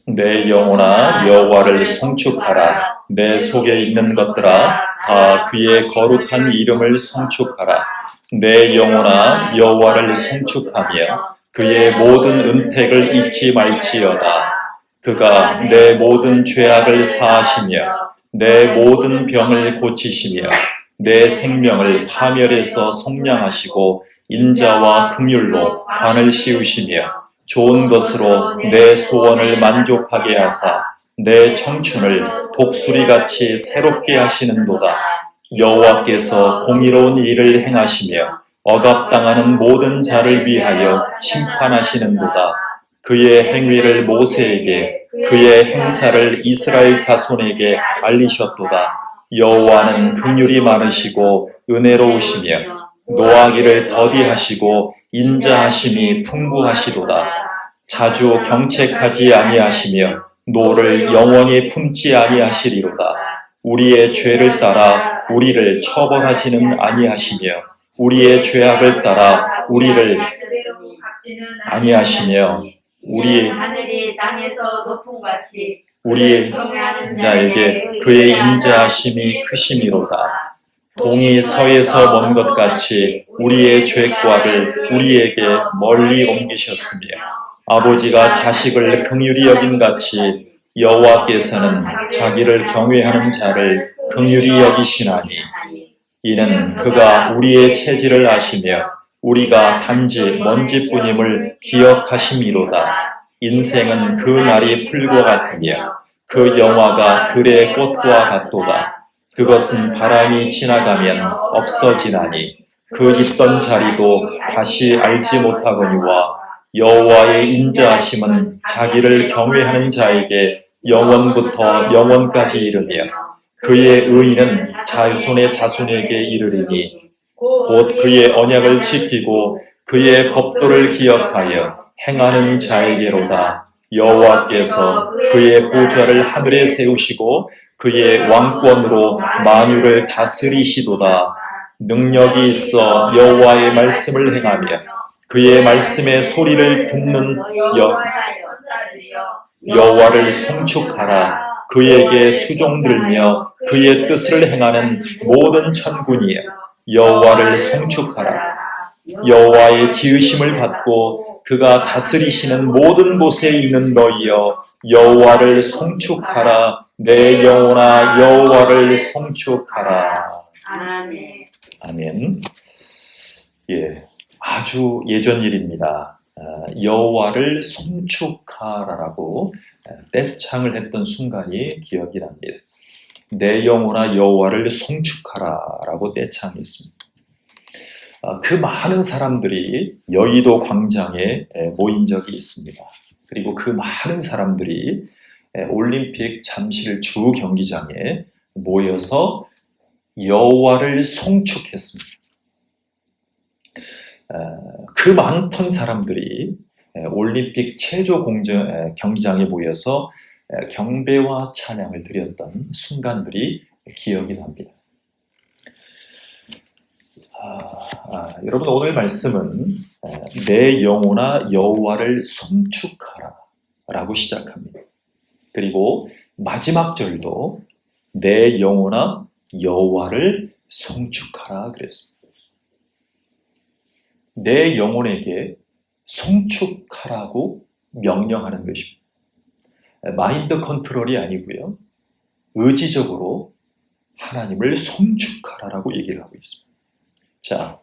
내 영혼아 여호와를 송축하라. 내 속에 있는 것들아 다 그의 거룩한 이름을 송축하라. 내 영혼아 여호와를 송축하며 그의 모든 은택을 잊지 말지어다. 그가 내 모든 죄악을 사하시며 내 모든 병을 고치시며 내 생명을 파멸에서 속량하시고 인자와 긍휼로 관을 씌우시며 좋은 것으로 내 소원을 만족하게 하사 내 청춘을 독수리같이 새롭게 하시는도다. 여호와께서 공의로운 일을 행하시며 억압당하는 모든 자를 위하여 심판하시는도다. 그의 행위를 모세에게 그의 행사를 이스라엘 자손에게 알리셨도다. 여호와는 긍휼이 많으시고 은혜로우시며 노하기를 더디하시고 인자하심이 풍부하시도다. 자주 경책하지 아니하시며 노를 영원히 품지 아니하시리로다. 우리의 죄를 따라 우리를 처벌하지는 아니하시며 우리의 죄악을 따라 우리를 아니하시며 우리 하늘이 땅에서 높은 같이 우리 자에게 그의 인자하심이 크심이로다. 동이 서에서 먼 것 같이 우리의 죄과를 우리에게 멀리 옮기셨으며 아버지가 자식을 긍휼히 여긴 같이 여호와께서는 자기를 경외하는 자를 긍휼히 여기시나니 이는 그가 우리의 체질을 아시며 우리가 단지 먼지뿐임을 기억하심이로다. 인생은 그 날이 풀과 같으며 그 영화가 들의 꽃과 같도다. 그것은 바람이 지나가면 없어지나니 그 있던 자리도 다시 알지 못하거니와 여호와의 인자하심은 자기를 경외하는 자에게 영원부터 영원까지 이르며 그의 의인은 자손의 자손에게 이르리니 곧 그의 언약을 지키고 그의 법도를 기억하여 행하는 자에게로다. 여호와께서 그의 보좌를 하늘에 세우시고 그의 왕권으로 만유를 다스리시도다. 능력이 있어 여호와의 말씀을 행하며 그의 말씀의 소리를 듣는 여호와를 송축하라. 그에게 수종들며 그의 뜻을 행하는 모든 천군이여 여호와를 송축하라. 여호와의 지으심을 받고 그가 다스리시는 모든 곳에 있는 너희여 여호와를 송축하라. 내 영혼아 여호와를 송축하라. 아멘. 아멘. 예, 아주 예전 일입니다. 여호와를 송축하라라고 떼창을 했던 순간이 기억이 납니다. 내 영혼아 여호와를 송축하라라고 떼창했습니다. 그 많은 사람들이 여의도 광장에 모인 적이 있습니다. 그리고 그 많은 사람들이 올림픽 잠실 주 경기장에 모여서 여호와를 송축했습니다. 그 많던 사람들이 올림픽 체조 경기장에 모여서 경배와 찬양을 드렸던 순간들이 기억이 납니다. 여러분 오늘 말씀은 내 영혼아 여호와를 송축하라 라고 시작합니다. 그리고 마지막 절도 내 영혼아 여호와를 송축하라 그랬습니다. 내 영혼에게 송축하라고 명령하는 것입니다. 마인드 컨트롤이 아니고요. 의지적으로 하나님을 송축하라라고 얘기를 하고 있습니다. 자,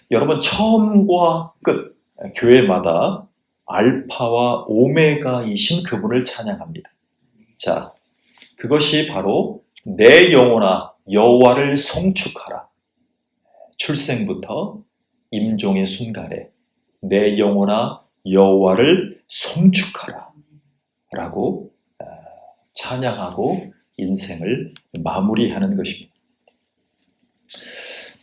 여러분 처음과 끝, 교회마다 알파와 오메가이신 그분을 찬양합니다. 자, 그것이 바로 내 영혼아 여호와를 송축하라. 출생부터 임종의 순간에 내 영혼아 여호와를 송축하라 라고 찬양하고 인생을 마무리하는 것입니다.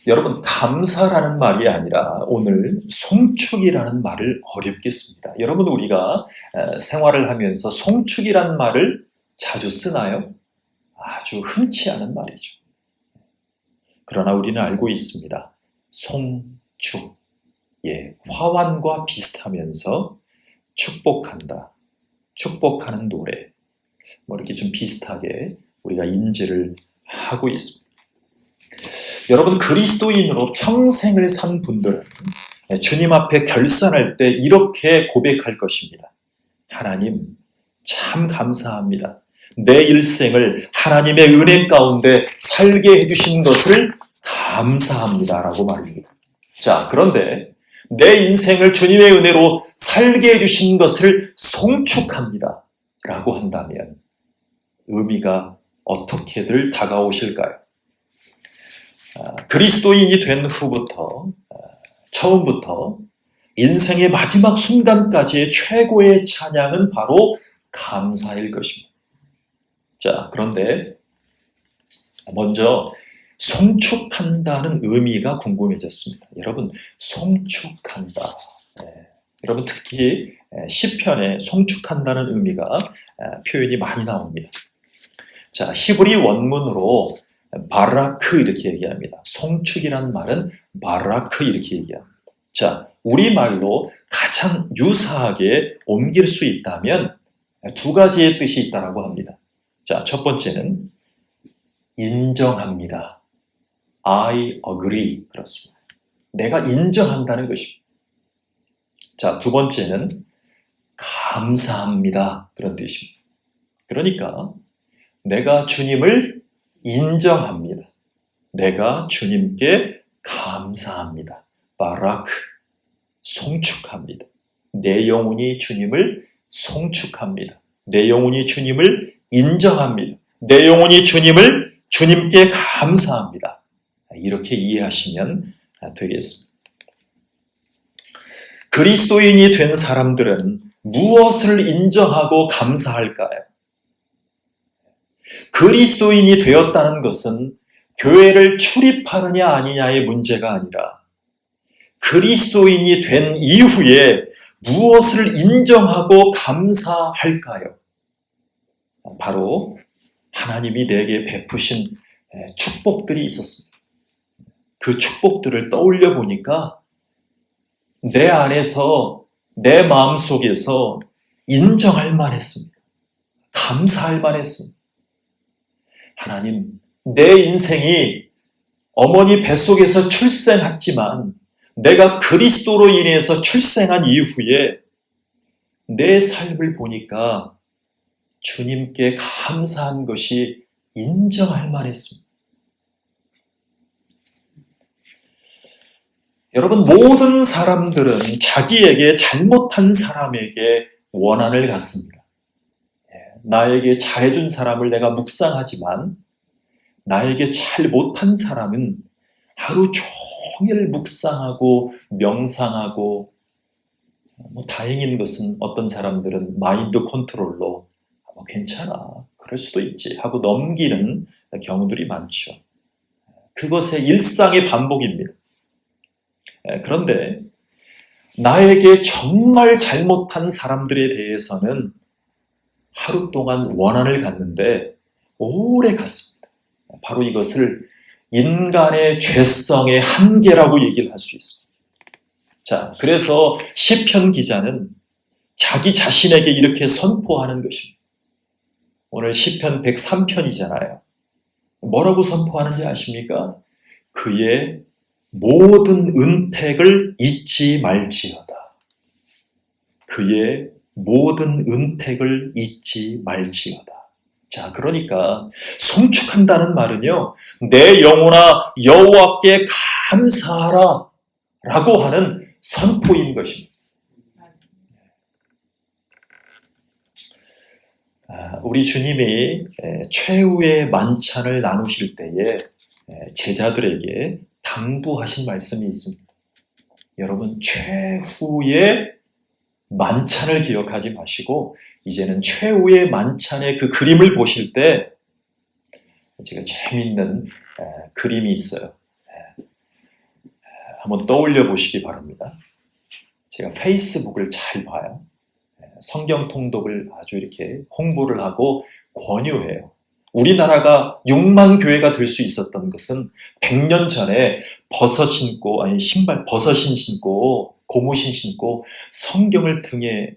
여러분 감사라는 말이 아니라 오늘 송축이라는 말을 어렵게 씁니다. 여러분 우리가 생활을 하면서 송축이라는 말을 자주 쓰나요? 아주 흔치 않은 말이죠. 그러나 우리는 알고 있습니다. 송축, 화환과 비슷하면서 축복한다, 축복하는 노래, 뭐 이렇게 좀 비슷하게 우리가 인지를 하고 있습니다. 여러분, 그리스도인으로 평생을 산 분들은 주님 앞에 결산할 때 이렇게 고백할 것입니다. 하나님, 참 감사합니다. 내 일생을 하나님의 은혜 가운데 살게 해주신 것을 감사합니다. 라고 말입니다. 자, 그런데 내 인생을 주님의 은혜로 살게 해주신 것을 송축합니다. 라고 한다면 의미가 어떻게들 다가오실까요? 그리스도인이 된 후부터, 처음부터 인생의 마지막 순간까지의 최고의 찬양은 바로 감사일 것입니다. 자, 그런데 먼저 송축한다는 의미가 궁금해졌습니다. 여러분, 송축한다. 여러분, 특히 시편에 송축한다는 의미가 표현이 많이 나옵니다. 자, 히브리 원문으로 바라크 이렇게 얘기합니다. 송축이라는 말은 바라크 이렇게 얘기합니다. 자, 우리말로 가장 유사하게 옮길 수 있다면 두 가지의 뜻이 있다고 합니다. 자, 첫 번째는 인정합니다. I agree. 그렇습니다. 내가 인정한다는 것입니다. 자, 두 번째는 감사합니다. 그런 뜻입니다. 그러니까 내가 주님을 인정합니다. 내가 주님께 감사합니다. 바라크, 송축합니다. 내 영혼이 주님을 송축합니다. 내 영혼이 주님을 인정합니다. 내 영혼이 주님께 감사합니다. 이렇게 이해하시면 되겠습니다. 그리스도인이 된 사람들은 무엇을 인정하고 감사할까요? 그리스도인이 되었다는 것은 교회를 출입하느냐 아니냐의 문제가 아니라 그리스도인이 된 이후에 무엇을 인정하고 감사할까요? 바로 하나님이 내게 베푸신 축복들이 있었습니다. 그 축복들을 떠올려 보니까 내 안에서, 내 마음속에서 인정할 만했습니다. 감사할 만했습니다. 하나님, 내 인생이 어머니 뱃속에서 출생했지만 내가 그리스도로 인해서 출생한 이후에 내 삶을 보니까 주님께 감사한 것이 인정할 만했습니다. 여러분, 모든 사람들은 자기에게 잘못한 사람에게 원한을 갖습니다. 나에게 잘해준 사람을 내가 묵상하지만 나에게 잘 못한 사람은 하루 종일 묵상하고 명상하고 다행인 것은 어떤 사람들은 마인드 컨트롤로 괜찮아, 그럴 수도 있지 하고 넘기는 경우들이 많죠. 그것의 일상의 반복입니다. 그런데 나에게 정말 잘못한 사람들에 대해서는 하루 동안 원한을 갖는데 오래 갔습니다. 바로 이것을 인간의 죄성의 한계라고 얘기를 할 수 있습니다. 자, 그래서 시편 기자는 자기 자신에게 이렇게 선포하는 것입니다. 오늘 시편 103편이잖아요. 뭐라고 선포하는지 아십니까? 그의 모든 은택을 잊지 말지어다. 그의 모든 은택을 잊지 말지어다. 자, 그러니까 송축한다는 말은요, 내 영혼아 여호와께 감사하라 라고 하는 선포인 것입니다. 우리 주님이 최후의 만찬을 나누실 때에 제자들에게 당부하신 말씀이 있습니다. 여러분, 최후의 만찬을 기억하지 마시고 이제는 최후의 만찬의 그 그림을 보실 때 제가 재미있는 그림이 있어요. 한번 떠올려 보시기 바랍니다. 제가 페이스북을 잘 봐요. 성경 통독을 아주 이렇게 홍보를 하고 권유해요. 우리나라가 6만 교회가 될 수 있었던 것은 100년 전에 버섯인 신고 고무신 신고 성경을 등에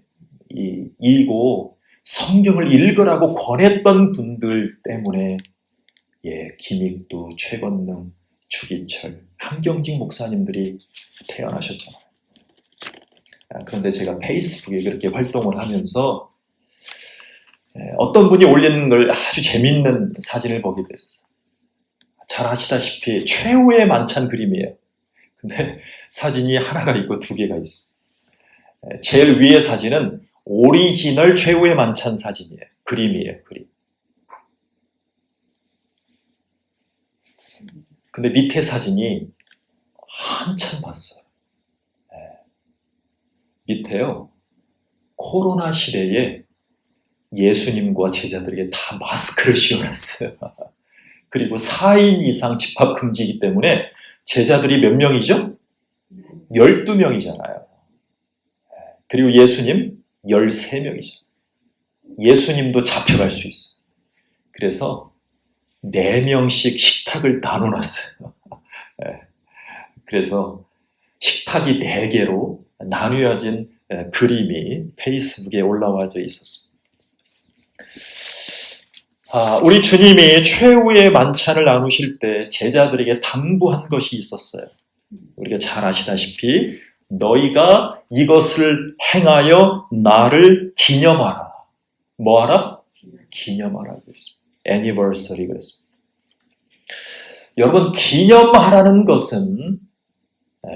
이고 성경을 읽으라고 권했던 분들 때문에 김익두, 최건능, 주기철, 한경직 목사님들이 태어나셨잖아요. 그런데 제가 페이스북에 그렇게 활동을 하면서 어떤 분이 올리는 걸 아주 재밌는 사진을 보게 됐어요. 잘 아시다시피 최후의 만찬 그림이에요. 근데 사진이 하나가 있고 두 개가 있어요. 제일 위의 사진은 오리지널 최후의 만찬 사진이에요. 그림이에요, 그림. 근데 밑에 사진이 한참 봤어요. 밑에요. 코로나 시대에 예수님과 제자들에게 다 마스크를 씌워놨어요. 그리고 4인 이상 집합 금지이기 때문에 제자들이 몇 명이죠? 12명이잖아요. 그리고 예수님 13명이죠. 예수님도 잡혀갈 수 있어요. 그래서 4명씩 식탁을 나눠놨어요. 그래서 식탁이 4개로 나누어진 그림이 페이스북에 올라와져 있었습니다. 우리 주님이 최후의 만찬을 나누실 때 제자들에게 당부한 것이 있었어요. 우리가 잘 아시다시피 너희가 이것을 행하여 나를 기념하라. 뭐하라? 기념하라 그랬습니다. anniversary 그랬습니다. 여러분, 기념하라는 것은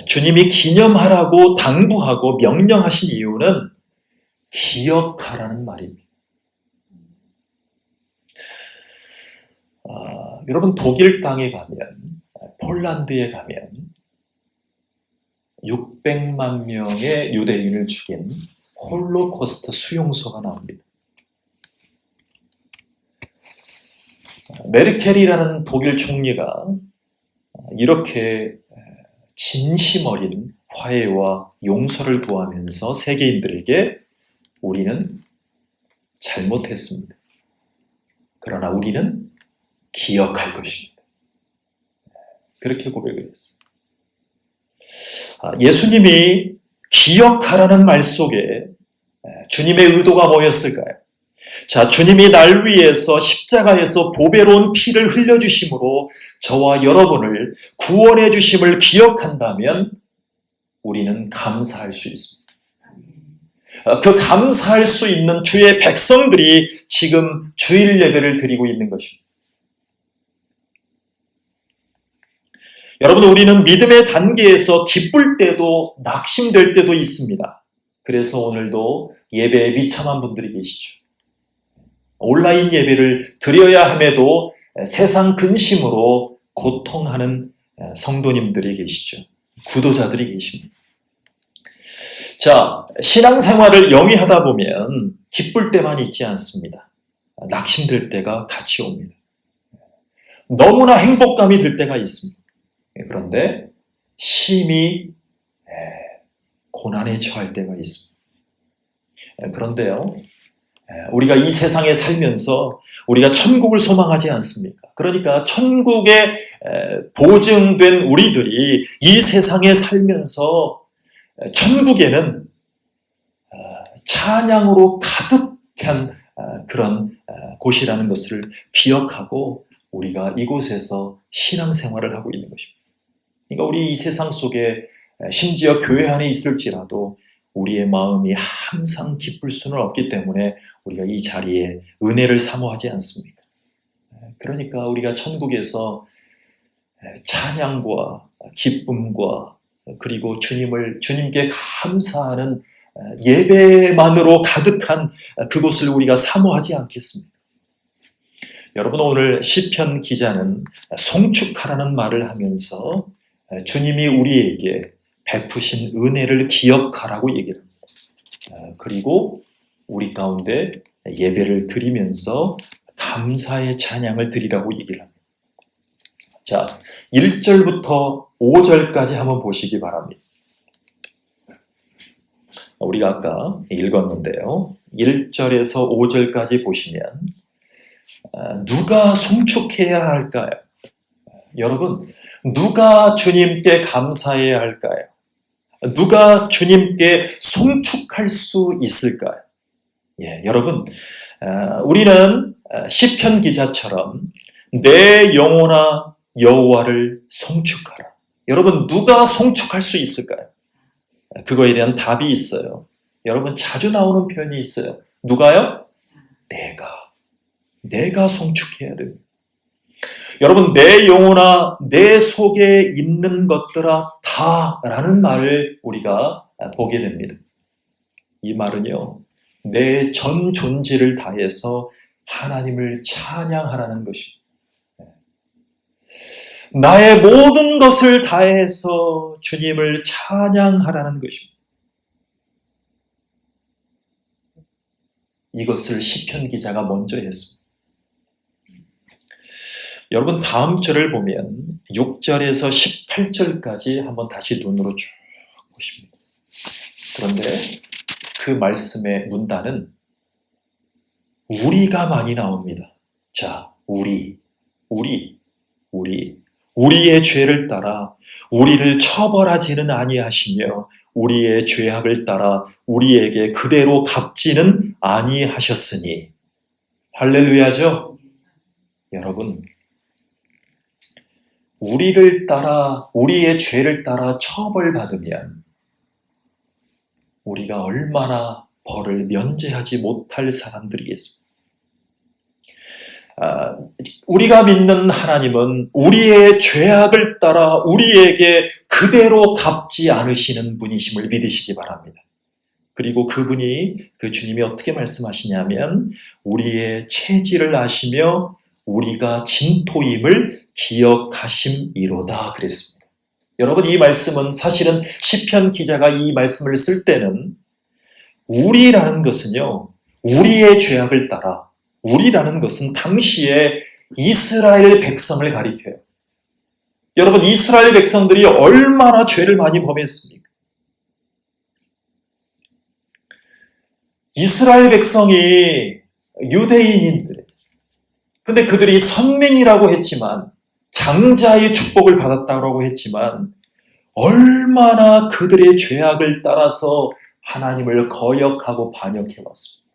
주님이 기념하라고 당부하고 명령하신 이유는 기억하라는 말입니다. 여러분, 독일 땅에 가면, 폴란드에 가면 600만 명의 유대인을 죽인 홀로코스트 수용소가 나옵니다. 메르켈이라는 독일 총리가 이렇게 진심 어린 화해와 용서를 구하면서 세계인들에게 우리는 잘못했습니다. 그러나 우리는 기억할 것입니다. 그렇게 고백을 했습니다. 예수님이 기억하라는 말 속에 주님의 의도가 뭐였을까요? 자, 주님이 날 위해서 십자가에서 보배로운 피를 흘려주심으로 저와 여러분을 구원해 주심을 기억한다면 우리는 감사할 수 있습니다. 그 감사할 수 있는 주의 백성들이 지금 주일 예배를 드리고 있는 것입니다. 여러분, 우리는 믿음의 단계에서 기쁠 때도 낙심될 때도 있습니다. 그래서 오늘도 예배에 비참한 분들이 계시죠. 온라인 예배를 드려야 함에도 세상 근심으로 고통하는 성도님들이 계시죠. 구도자들이 계십니다. 자, 신앙생활을 영위하다 보면 기쁠 때만 있지 않습니다. 낙심될 때가 같이 옵니다. 너무나 행복감이 들 때가 있습니다. 그런데 심히 고난에 처할 때가 있습니다. 그런데요, 우리가 이 세상에 살면서 우리가 천국을 소망하지 않습니까? 그러니까 천국에 보증된 우리들이 이 세상에 살면서 천국에는 찬양으로 가득한 그런 곳이라는 것을 기억하고 우리가 이곳에서 신앙생활을 하고 있는 것입니다. 그러니까 우리 이 세상 속에 심지어 교회 안에 있을지라도 우리의 마음이 항상 기쁠 수는 없기 때문에 우리가 이 자리에 은혜를 사모하지 않습니까? 그러니까 우리가 천국에서 찬양과 기쁨과 그리고 주님께 감사하는 예배만으로 가득한 그곳을 우리가 사모하지 않겠습니까? 여러분, 오늘 시편 기자는 송축하라는 말을 하면서 주님이 우리에게 베푸신 은혜를 기억하라고 얘기를 합니다. 그리고 우리 가운데 예배를 드리면서 감사의 찬양을 드리라고 얘기를 합니다. 자, 1절부터 5절까지 한번 보시기 바랍니다. 우리가 아까 읽었는데요. 1절에서 5절까지 보시면 누가 송축해야 할까요? 여러분, 누가 주님께 감사해야 할까요? 누가 주님께 송축할 수 있을까요? 여러분, 우리는 시편 기자처럼 내 영혼아 여호와를 송축하라. 여러분, 누가 송축할 수 있을까요? 그거에 대한 답이 있어요. 여러분, 자주 나오는 표현이 있어요. 누가요? 내가 송축해야 돼요. 여러분, 내 영혼아 내 속에 있는 것들아 다 라는 말을 우리가 보게 됩니다. 이 말은요, 내 전 존재를 다해서 하나님을 찬양하라는 것입니다. 나의 모든 것을 다해서 주님을 찬양하라는 것입니다. 이것을 시편 기자가 먼저 했습니다. 여러분, 다음 절을 보면 6절에서 18절까지 한번 다시 눈으로 쭉 보십니다. 그런데 그 말씀의 문단은 우리가 많이 나옵니다. 자, 우리의 죄를 따라 우리를 처벌하지는 아니하시며 우리의 죄악을 따라 우리에게 그대로 갚지는 아니하셨으니. 할렐루야죠? 여러분, 우리를 따라 우리의 죄를 따라 처벌받으면 우리가 얼마나 벌을 면제하지 못할 사람들이겠습니까? 우리가 믿는 하나님은 우리의 죄악을 따라 우리에게 그대로 갚지 않으시는 분이심을 믿으시기 바랍니다. 그리고 그분이, 그 주님이 어떻게 말씀하시냐면 우리의 체질을 아시며 우리가 진토임을 기억하심이로다 그랬습니다. 여러분, 이 말씀은 사실은 시편 기자가 이 말씀을 쓸 때는 우리라는 것은요, 우리의 죄악을 따라, 우리라는 것은 당시에 이스라엘 백성을 가리켜요. 여러분, 이스라엘 백성들이 얼마나 죄를 많이 범했습니까? 이스라엘 백성이 유대인인들, 근데 그들이 선민이라고 했지만, 장자의 축복을 받았다고 했지만, 얼마나 그들의 죄악을 따라서 하나님을 거역하고 반역해왔습니다.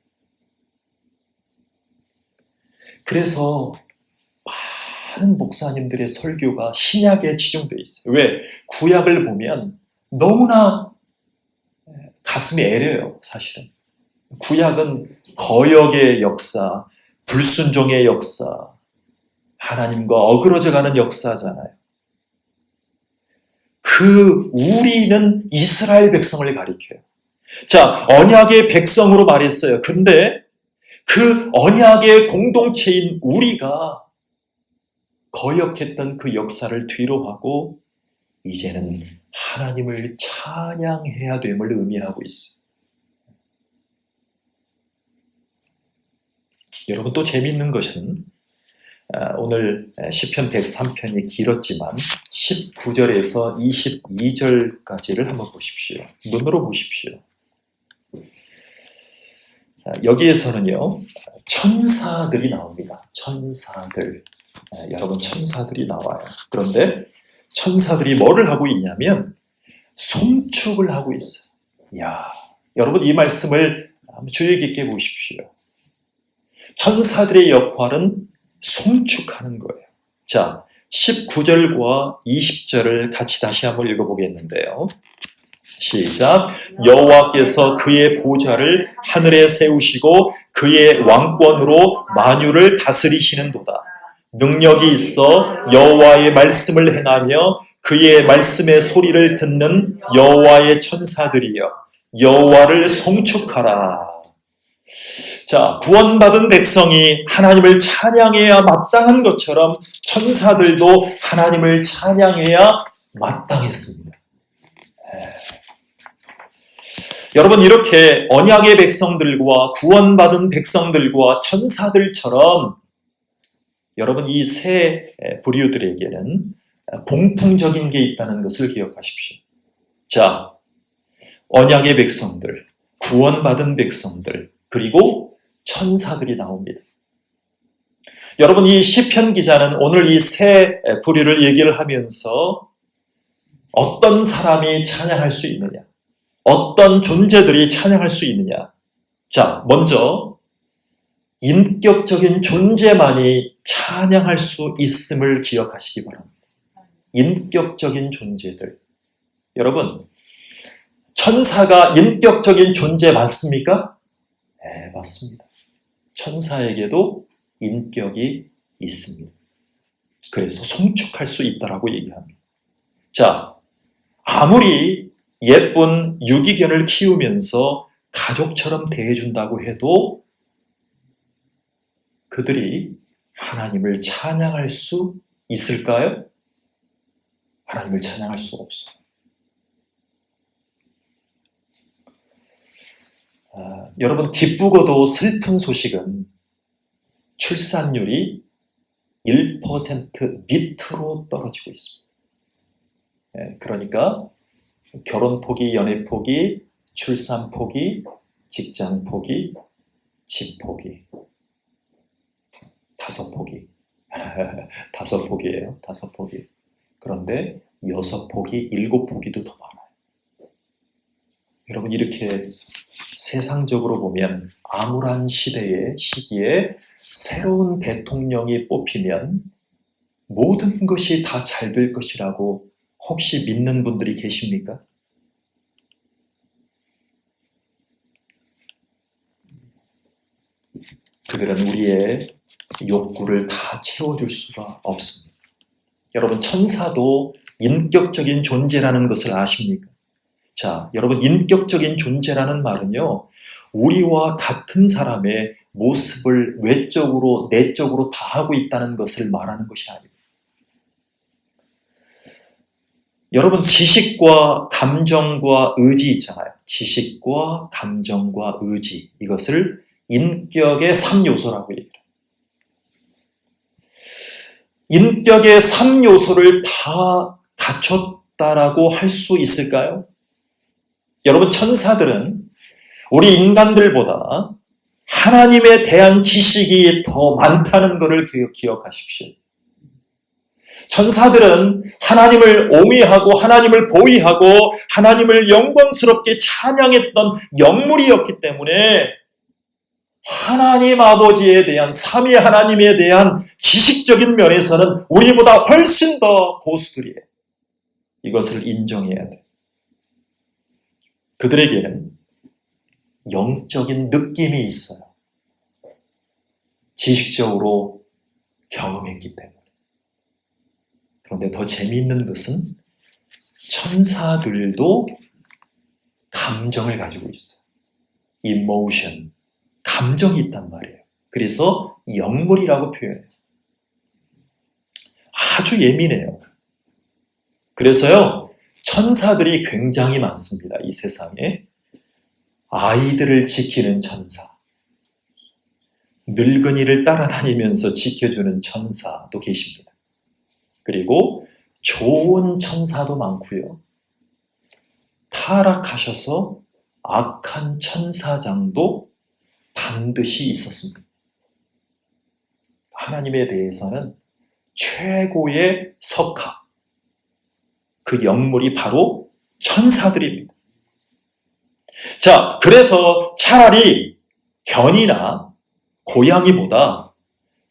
그래서 많은 목사님들의 설교가 신약에 치중되어 있어요. 왜? 구약을 보면 너무나 가슴이 애려요, 사실은. 구약은 거역의 역사, 불순종의 역사, 하나님과 어그러져가는 역사잖아요. 그 우리는 이스라엘 백성을 가리켜요. 자, 언약의 백성으로 말했어요. 근데 그 언약의 공동체인 우리가 거역했던 그 역사를 뒤로 하고 이제는 하나님을 찬양해야 됨을 의미하고 있어요. 여러분, 또 재미있는 것은 오늘 시편 103편이 길었지만 19절에서 22절까지를 한번 보십시오. 눈으로 보십시오. 여기에서는요, 천사들이 나옵니다. 천사들. 여러분, 천사들이 나와요. 그런데 천사들이 뭐를 하고 있냐면 송축을 하고 있어요. 여러분, 이 말씀을 주의 깊게 보십시오. 천사들의 역할은 송축하는 거예요. 자, 19절과 20절을 같이 다시 한번 읽어보겠는데요. 시작. 여호와께서 그의 보좌를 하늘에 세우시고 그의 왕권으로 만유를 다스리시는도다. 능력이 있어 여호와의 말씀을 행하며 그의 말씀의 소리를 듣는 여호와의 천사들이여, 여호와를 송축하라. 자, 구원받은 백성이 하나님을 찬양해야 마땅한 것처럼 천사들도 하나님을 찬양해야 마땅했습니다. 여러분, 이렇게 언약의 백성들과 구원받은 백성들과 천사들처럼 여러분, 이 세 부류들에게는 공통적인 게 있다는 것을 기억하십시오. 자, 언약의 백성들, 구원받은 백성들, 그리고 천사들이 나옵니다. 여러분, 이 시편 기자는 오늘 이 세 부류를 얘기를 하면서 어떤 사람이 찬양할 수 있느냐, 어떤 존재들이 찬양할 수 있느냐. 자, 먼저 인격적인 존재만이 찬양할 수 있음을 기억하시기 바랍니다. 인격적인 존재들. 여러분, 천사가 인격적인 존재 맞습니까? 네, 맞습니다. 천사에게도 인격이 있습니다. 그래서 송축할 수 있다라고 얘기합니다. 자, 아무리 예쁜 유기견을 키우면서 가족처럼 대해준다고 해도 그들이 하나님을 찬양할 수 있을까요? 하나님을 찬양할 수 없어요. 여러분, 기쁘고도 슬픈 소식은 출산율이 1% 밑으로 떨어지고 있습니다. 그러니까 결혼 포기, 연애 포기, 출산 포기, 직장 포기, 집 포기. 5포기. 5포기예요. 5포기. 그런데 6포기, 7포기도 더 많아요. 여러분, 이렇게 세상적으로 보면 암울한 시기에 새로운 대통령이 뽑히면 모든 것이 다 잘 될 것이라고 혹시 믿는 분들이 계십니까? 그들은 우리의 욕구를 다 채워줄 수가 없습니다. 여러분, 천사도 인격적인 존재라는 것을 아십니까? 자, 여러분, 인격적인 존재라는 말은요, 우리와 같은 사람의 모습을 외적으로, 내적으로 다 하고 있다는 것을 말하는 것이 아닙니다. 여러분, 지식과 감정과 의지 있잖아요. 지식과 감정과 의지, 이것을 인격의 3요소라고 얘기해요. 인격의 3요소를 다 갖췄다라고 할 수 있을까요? 여러분, 천사들은 우리 인간들보다 하나님에 대한 지식이 더 많다는 것을 기억하십시오. 천사들은 하나님을 옹위하고 하나님을 보위하고 하나님을 영광스럽게 찬양했던 영물이었기 때문에 하나님 아버지에 대한, 삼위 하나님에 대한 지식적인 면에서는 우리보다 훨씬 더 고수들이에요. 이것을 인정해야 돼요. 그들에게는 영적인 느낌이 있어요. 지식적으로 경험했기 때문에. 그런데 더 재미있는 것은 천사들도 감정을 가지고 있어요. emotion, 감정이 있단 말이에요. 그래서 영물이라고 표현해요. 아주 예민해요. 그래서요, 천사들이 굉장히 많습니다. 이 세상에. 아이들을 지키는 천사, 늙은이를 따라다니면서 지켜주는 천사도 계십니다. 그리고 좋은 천사도 많고요. 타락하셔서 악한 천사장도 반드시 있었습니다. 하나님에 대해서는 최고의 석하, 그 영물이 바로 천사들입니다. 자, 그래서 차라리 견이나 고양이보다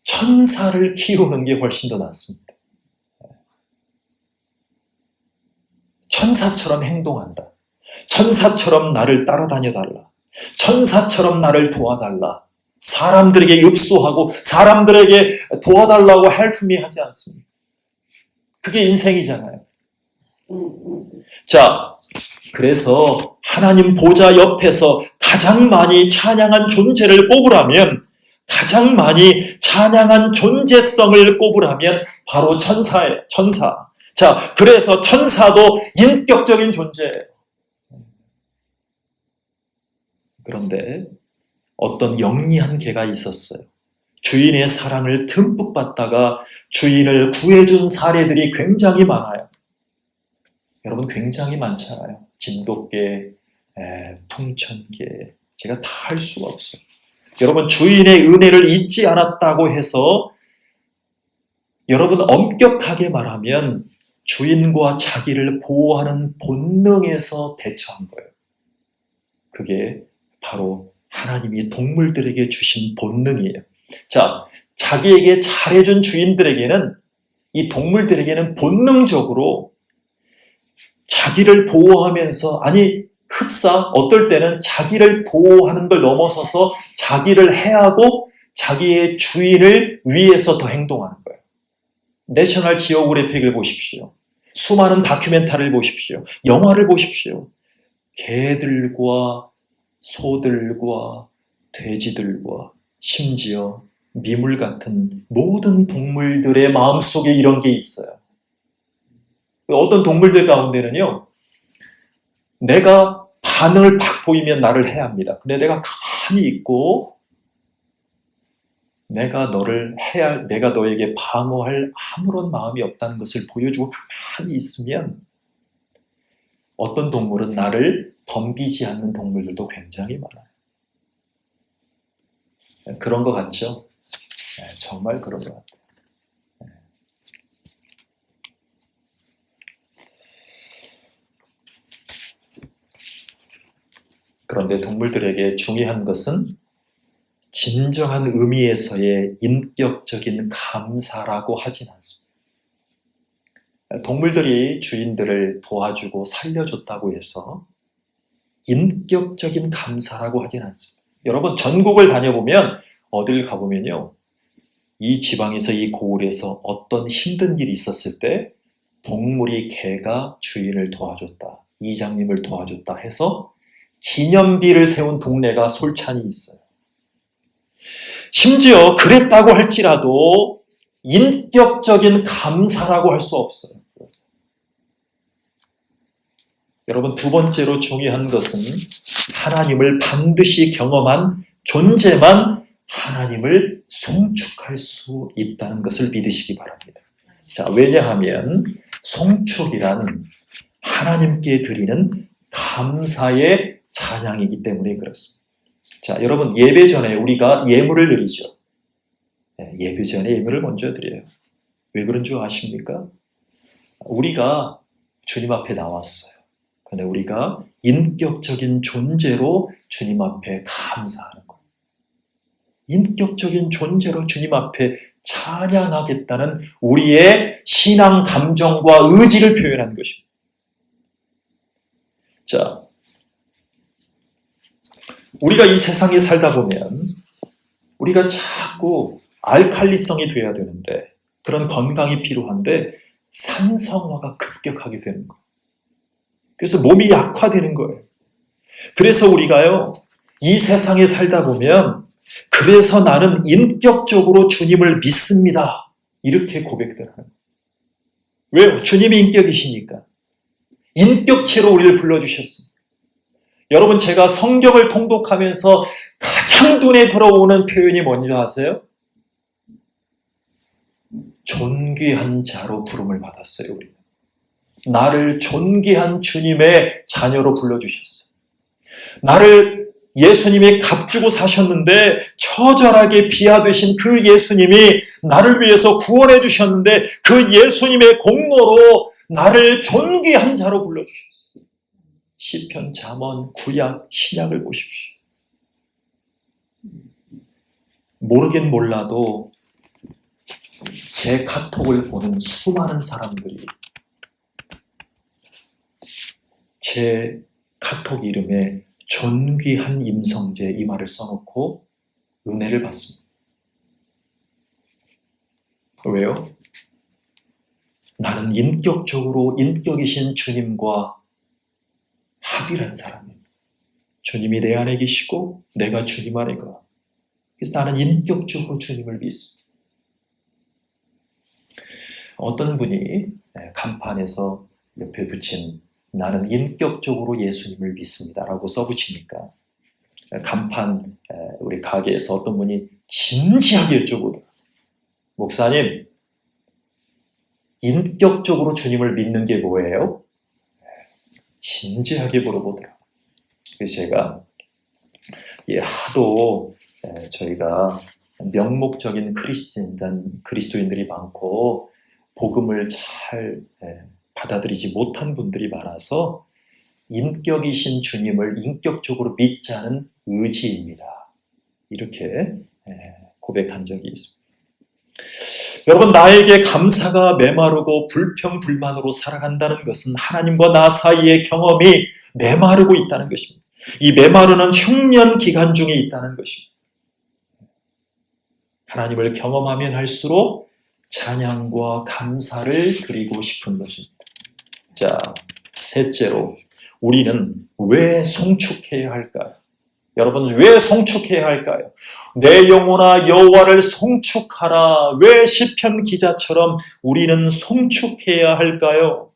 천사를 키우는 게 훨씬 더 낫습니다. 천사처럼 행동한다. 천사처럼 나를 따라다녀달라. 천사처럼 나를 도와달라. 사람들에게 읍소하고 사람들에게 도와달라고 help me 하지 않습니다. 그게 인생이잖아요. 자, 그래서 하나님 보좌 옆에서 가장 많이 찬양한 존재를 꼽으라면, 가장 많이 찬양한 존재성을 꼽으라면 바로 천사예요. 천사. 자, 그래서 천사도 인격적인 존재예요. 그런데 어떤 영리한 개가 있었어요. 주인의 사랑을 듬뿍 받다가 주인을 구해준 사례들이 굉장히 많아요. 여러분, 굉장히 많잖아요. 진돗개, 풍천개, 제가 다 할 수가 없어요. 여러분, 주인의 은혜를 잊지 않았다고 해서 여러분, 엄격하게 말하면 주인과 자기를 보호하는 본능에서 대처한 거예요. 그게 바로 하나님이 동물들에게 주신 본능이에요. 자, 자기에게 잘해준 주인들에게는, 이 동물들에게는 본능적으로 자기를 보호하면서, 아니 흡사 어떨 때는 자기를 보호하는 걸 넘어서서 자기를 해하고 자기의 주인을 위해서 더 행동하는 거예요. 내셔널 지오그래픽을 보십시오. 수많은 다큐멘터리를 보십시오. 영화를 보십시오. 개들과 소들과 돼지들과 심지어 미물 같은 모든 동물들의 마음속에 이런 게 있어요. 어떤 동물들 가운데는요, 내가 반응을 팍 보이면 나를 해야 합니다. 근데 내가 가만히 있고 내가 너에게 방어할 아무런 마음이 없다는 것을 보여주고 가만히 있으면 어떤 동물은 나를 덤비지 않는 동물들도 굉장히 많아요. 그런 것 같죠? 정말 그런 것 같아요. 그런데 동물들에게 중요한 것은 진정한 의미에서의 인격적인 감사라고 하진 않습니다. 동물들이 주인들을 도와주고 살려줬다고 해서 인격적인 감사라고 하진 않습니다. 여러분, 전국을 다녀보면, 어딜 가보면요, 이 지방에서, 이 고을에서 어떤 힘든 일이 있었을 때 동물이, 개가 주인을 도와줬다, 이장님을 도와줬다 해서 기념비를 세운 동네가 솔찬히 있어요. 심지어 그랬다고 할지라도 인격적인 감사라고 할 수 없어요. 여러분, 두 번째로 중요한 것은 하나님을 반드시 경험한 존재만 하나님을 송축할 수 있다는 것을 믿으시기 바랍니다. 자, 왜냐하면 송축이란 하나님께 드리는 감사의 찬양이기 때문에 그렇습니다. 자, 여러분, 예배 전에 우리가 예물을 드리죠. 예배 전에 예물을 먼저 드려요. 왜 그런 줄 아십니까? 우리가 주님 앞에 나왔어요. 근데 우리가 인격적인 존재로 주님 앞에 감사하는 거예요. 인격적인 존재로 주님 앞에 찬양하겠다는 우리의 신앙 감정과 의지를 표현한 것입니다. 자, 우리가 이 세상에 살다 보면 우리가 자꾸 알칼리성이 돼야 되는데, 그런 건강이 필요한데 산성화가 급격하게 되는 거예요. 그래서 몸이 약화되는 거예요. 그래서 우리가요, 이 세상에 살다 보면, 그래서 나는 인격적으로 주님을 믿습니다, 이렇게 고백들 하는 거예요. 왜요? 주님이 인격이시니까. 인격체로 우리를 불러주셨습니다. 여러분, 제가 성경을 통독하면서 가장 눈에 들어오는 표현이 뭔지 아세요? 존귀한 자로 부름을 받았어요. 우리는 나를 존귀한 주님의 자녀로 불러주셨어요. 나를 예수님이 값주고 사셨는데 처절하게 비하되신 그 예수님이 나를 위해서 구원해 주셨는데, 그 예수님의 공로로 나를 존귀한 자로 불러주셨어요. 시편, 잠언, 구약, 신약을 보십시오. 모르긴 몰라도 제 카톡을 보는 수많은 사람들이 제 카톡 이름에 존귀한 임성재 이 말을 써놓고 은혜를 받습니다. 왜요? 나는 인격적으로 인격이신 주님과 합일한 사람입니다. 주님이 내 안에 계시고 내가 주님 안에 가. 그래서 나는 인격적으로 주님을 믿습니다. 어떤 분이 간판에서 옆에 붙인 나는 인격적으로 예수님을 믿습니다라고 써붙이니까 간판 우리 가게에서 어떤 분이 진지하게 여쭤보더라고요. 목사님, 인격적으로 주님을 믿는 게 뭐예요? 진지하게 물어보더라고요. 그래서 제가 하도 저희가 명목적인 그리스도인들이 많고 복음을 잘 받아들이지 못한 분들이 많아서 인격이신 주님을 인격적으로 믿자는 의지입니다. 이렇게 고백한 적이 있습니다. 여러분, 나에게 감사가 메마르고 불평불만으로 살아간다는 것은 하나님과 나 사이의 경험이 메마르고 있다는 것입니다. 이 메마르는 흉년 기간 중에 있다는 것입니다. 하나님을 경험하면 할수록 찬양과 감사를 드리고 싶은 것입니다. 자, 셋째로 우리는 왜 송축해야 할까요? 여러분, 왜 송축해야 할까요? 내 영혼아 여호와를 송축하라. 왜 시편 기자처럼 우리는 송축해야 할까요?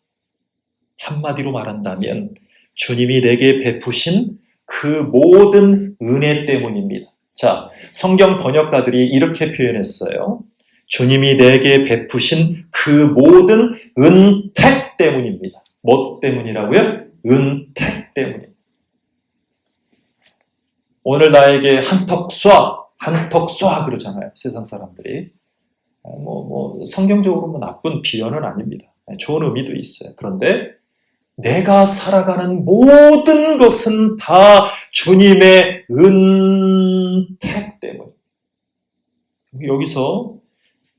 한마디로 말한다면 주님이 내게 베푸신 그 모든 은혜 때문입니다. 자, 성경 번역가들이 이렇게 표현했어요. 주님이 내게 베푸신 그 모든 은택 때문입니다. 뭐 때문이라고요? 은택 때문입니다. 오늘 나에게 한턱 쏴 그러잖아요. 세상 사람들이. 성경적으로 나쁜 비유는 아닙니다. 좋은 의미도 있어요. 그런데 내가 살아가는 모든 것은 다 주님의 은택 때문입니다. 여기서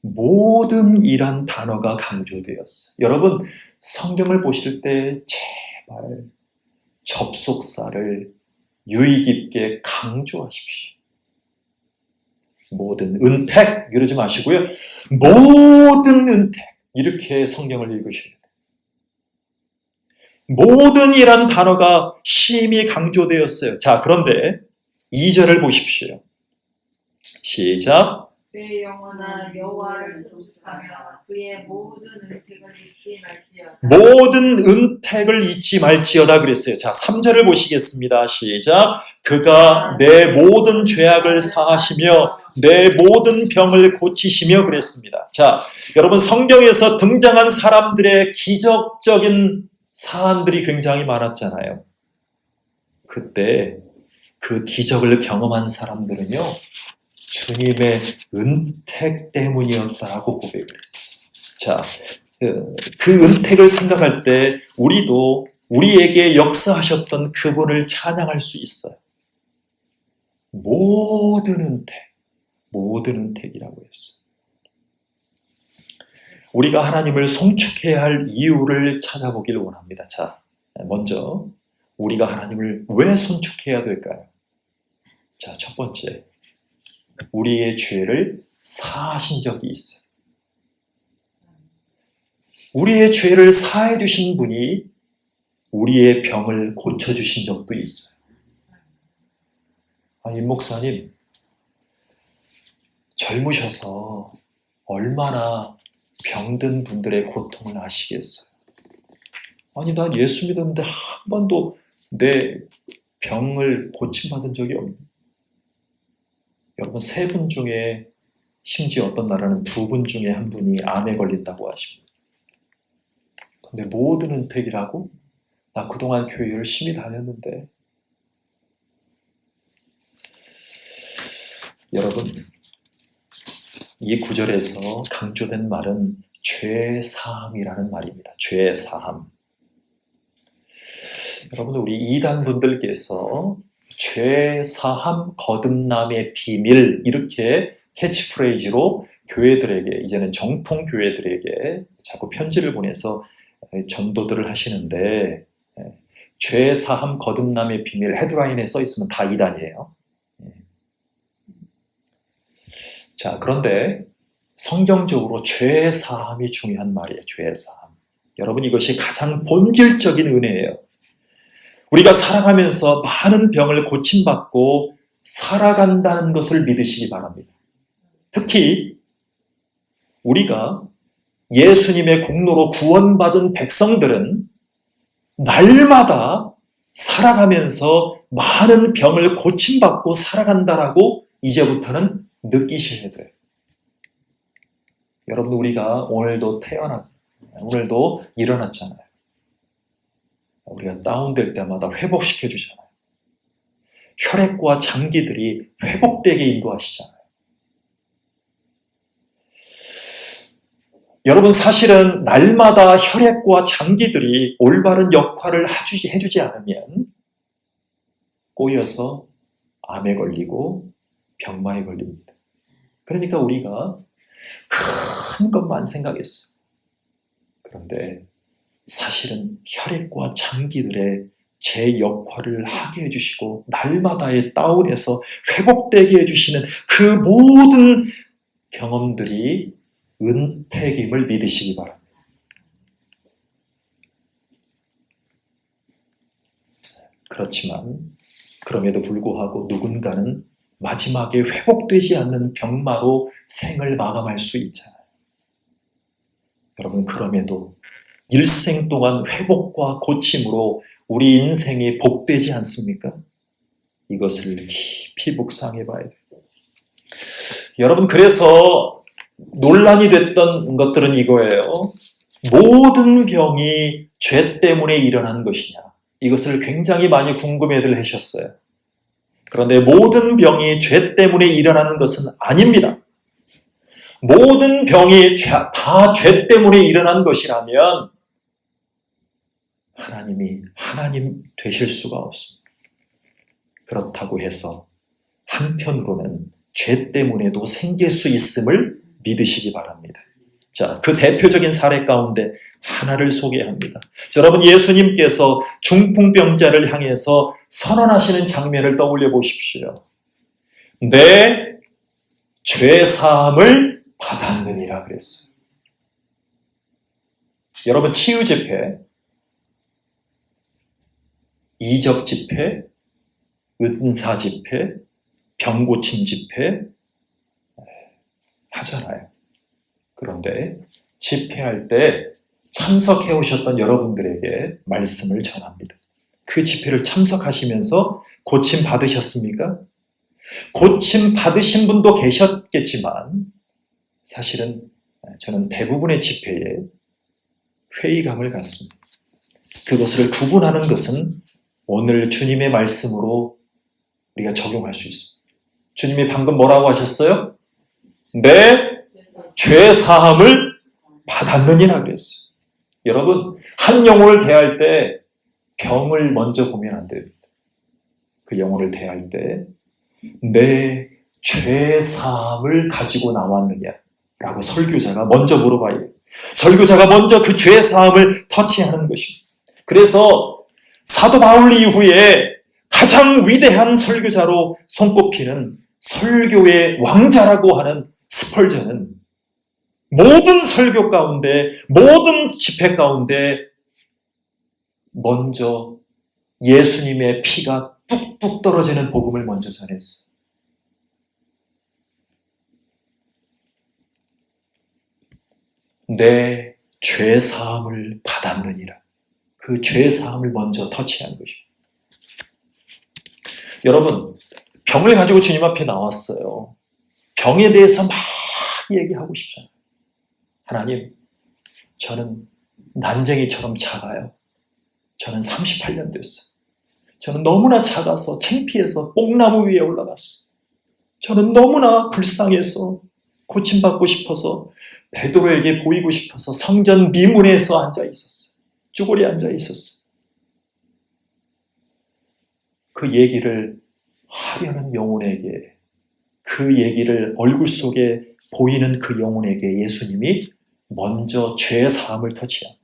모든이란 단어가 강조되었어요. 여러분, 성경을 보실 때 제발 접속사를 유의 깊게 강조하십시오. 모든 은택 이러지 마시고요. 모든 은택 이렇게 성경을 읽으십니다. 모든이란 단어가 심히 강조되었어요. 자, 그런데 2절을 보십시오. 시작. 내 영혼아 여호와를 송축하며 그의 모든 은택을 잊지 말지어다. 모든 은택을 잊지 말지어다 그랬어요. 자, 3절을 보시겠습니다. 시작. 그가 내 모든 죄악을 사하시며 내 모든 병을 고치시며 그랬습니다. 자, 여러분, 성경에서 등장한 사람들의 기적적인 사안들이 굉장히 많았잖아요. 그때 그 기적을 경험한 사람들은요, 주님의 은택 때문이었다고 고백을 했어요. 자, 그 은택을 생각할 때 우리도 우리에게 역사하셨던 그분을 찬양할 수 있어요. 모든 은택이라고 했어요. 우리가 하나님을 송축해야 할 이유를 찾아보길 원합니다. 자, 먼저 우리가 하나님을 왜 송축해야 될까요? 자, 첫 번째, 우리의 죄를 사하신 적이 있어요. 우리의 죄를 사해 주신 분이 우리의 병을 고쳐주신 적도 있어요. 임 목사님, 젊으셔서 얼마나 병든 분들의 고통을 아시겠어요? 아니, 난 예수 믿었는데 한 번도 내 병을 고침받은 적이 없는데. 여러분, 3분 중에 심지어 어떤 나라는 2분 중에 1분이 암에 걸린다고 하십니다. 근데 모든 은택이라고? 나 그동안 교회 열심히 다녔는데. 여러분, 이 구절에서 강조된 말은 죄사함이라는 말입니다. 죄사함. 여러분, 우리 이단분들께서 죄사함 거듭남의 비밀 이렇게 캐치프레이즈로 교회들에게, 이제는 정통 교회들에게 자꾸 편지를 보내서 전도들을 하시는데, 죄사함 거듭남의 비밀 헤드라인에 써 있으면 다 이단이에요. 자, 그런데 성경적으로 죄사함이 중요한 말이에요. 죄사함. 여러분, 이것이 가장 본질적인 은혜예요. 우리가 살아가면서 많은 병을 고침받고 살아간다는 것을 믿으시기 바랍니다. 특히 우리가 예수님의 공로로 구원받은 백성들은 날마다 살아가면서 많은 병을 고침받고 살아간다라고 이제부터는 느끼셔야 돼요. 여러분, 우리가 오늘도 태어났어요. 오늘도 일어났잖아요. 우리가 다운될 때마다 회복시켜 주잖아요. 혈액과 장기들이 회복되게 인도하시잖아요. 여러분 사실은 날마다 혈액과 장기들이 올바른 역할을 해주지 않으면 꼬여서 암에 걸리고 병마에 걸립니다. 그러니까 우리가 큰 것만 생각했어요. 그런데 사실은 혈액과 장기들의 제 역할을 하게 해주시고 날마다의 다운에서 회복되게 해주시는 그 모든 경험들이 은택임을 믿으시기 바랍니다. 그렇지만 그럼에도 불구하고 누군가는 마지막에 회복되지 않는 병마로 생을 마감할 수 있잖아요. 여러분 그럼에도 일생 동안 회복과 고침으로 우리 인생이 복되지 않습니까? 이것을 깊이 묵상해 봐야 돼요. 여러분 그래서 논란이 됐던 것들은 이거예요. 모든 병이 죄 때문에 일어난 것이냐? 이것을 굉장히 많이 궁금해들 하셨어요. 그런데 모든 병이 죄 때문에 일어나는 것은 아닙니다. 모든 병이 다 죄 때문에 일어난 것이라면 하나님이 하나님 되실 수가 없습니다. 그렇다고 해서 한편으로는 죄 때문에도 생길 수 있음을 믿으시기 바랍니다. 자, 그 대표적인 사례 가운데 하나를 소개합니다. 여러분 예수님께서 중풍병자를 향해서 선언하시는 장면을 떠올려 보십시오. 내 죄사함을 받았느니라 그랬어요. 여러분 치유 집회, 이적 집회, 은사 집회, 병고침 집회 하잖아요. 그런데 집회할 때 참석해 오셨던 여러분들에게 말씀을 전합니다. 그 집회를 참석하시면서 고침 받으셨습니까? 고침 받으신 분도 계셨겠지만 사실은 저는 대부분의 집회에 회의감을 갖습니다. 그것을 구분하는 것은 오늘 주님의 말씀으로 우리가 적용할 수 있습니다. 주님이 방금 뭐라고 하셨어요? 내 죄 사함을 받았느니라 그랬어요. 여러분 한 영혼을 대할 때 병을 먼저 보면 안 됩니다. 그 영혼을 대할 때 내 죄 사함을 가지고 나왔느냐라고 설교자가 먼저 물어봐야 돼요. 설교자가 먼저 그 죄 사함을 터치하는 것입니다. 그래서 사도 바울 이후에 가장 위대한 설교자로 손꼽히는 설교의 왕자라고 하는 스펄전은 모든 설교 가운데, 모든 집회 가운데 먼저 예수님의 피가 뚝뚝 떨어지는 복음을 먼저 전했어요. 내 죄사함을 받았느니라. 그 죄사함을 먼저 터치한 것입니다. 여러분, 병을 가지고 주님 앞에 나왔어요. 병에 대해서 막 얘기하고 싶잖아요. 하나님, 저는 난쟁이처럼 작아요. 저는 38년 됐어요. 저는 너무나 작아서 창피해서 뽕나무 위에 올라갔어요. 저는 너무나 불쌍해서 고침받고 싶어서 베드로에게 보이고 싶어서 성전 미문에서 앉아 있었어요. 쭈그리 앉아 있었어요. 그 얘기를 하려는 영혼에게, 그 얘기를 얼굴 속에 보이는 그 영혼에게 예수님이 먼저 죄 사함을 터치합니다.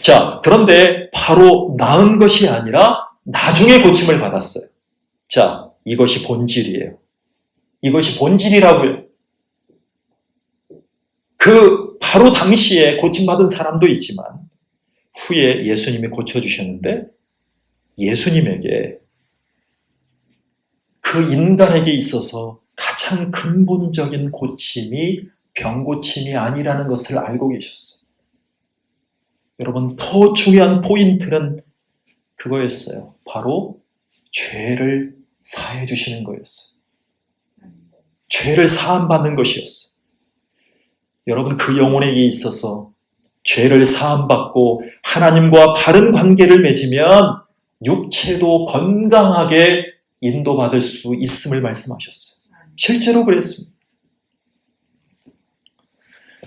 자, 그런데 바로 나은 것이 아니라 나중에 고침을 받았어요. 자, 이것이 본질이에요. 이것이 본질이라고요. 그 바로 당시에 고침받은 사람도 있지만 후에 예수님이 고쳐주셨는데 예수님에게 그 인간에게 있어서 가장 근본적인 고침이 병고침이 아니라는 것을 알고 계셨어요. 여러분, 더 중요한 포인트는 그거였어요. 바로 죄를 사해 주시는 거였어요. 죄를 사함받는 것이었어요. 여러분, 그 영혼에게 있어서 죄를 사함받고 하나님과 바른 관계를 맺으면 육체도 건강하게 인도받을 수 있음을 말씀하셨어요. 실제로 그랬습니다.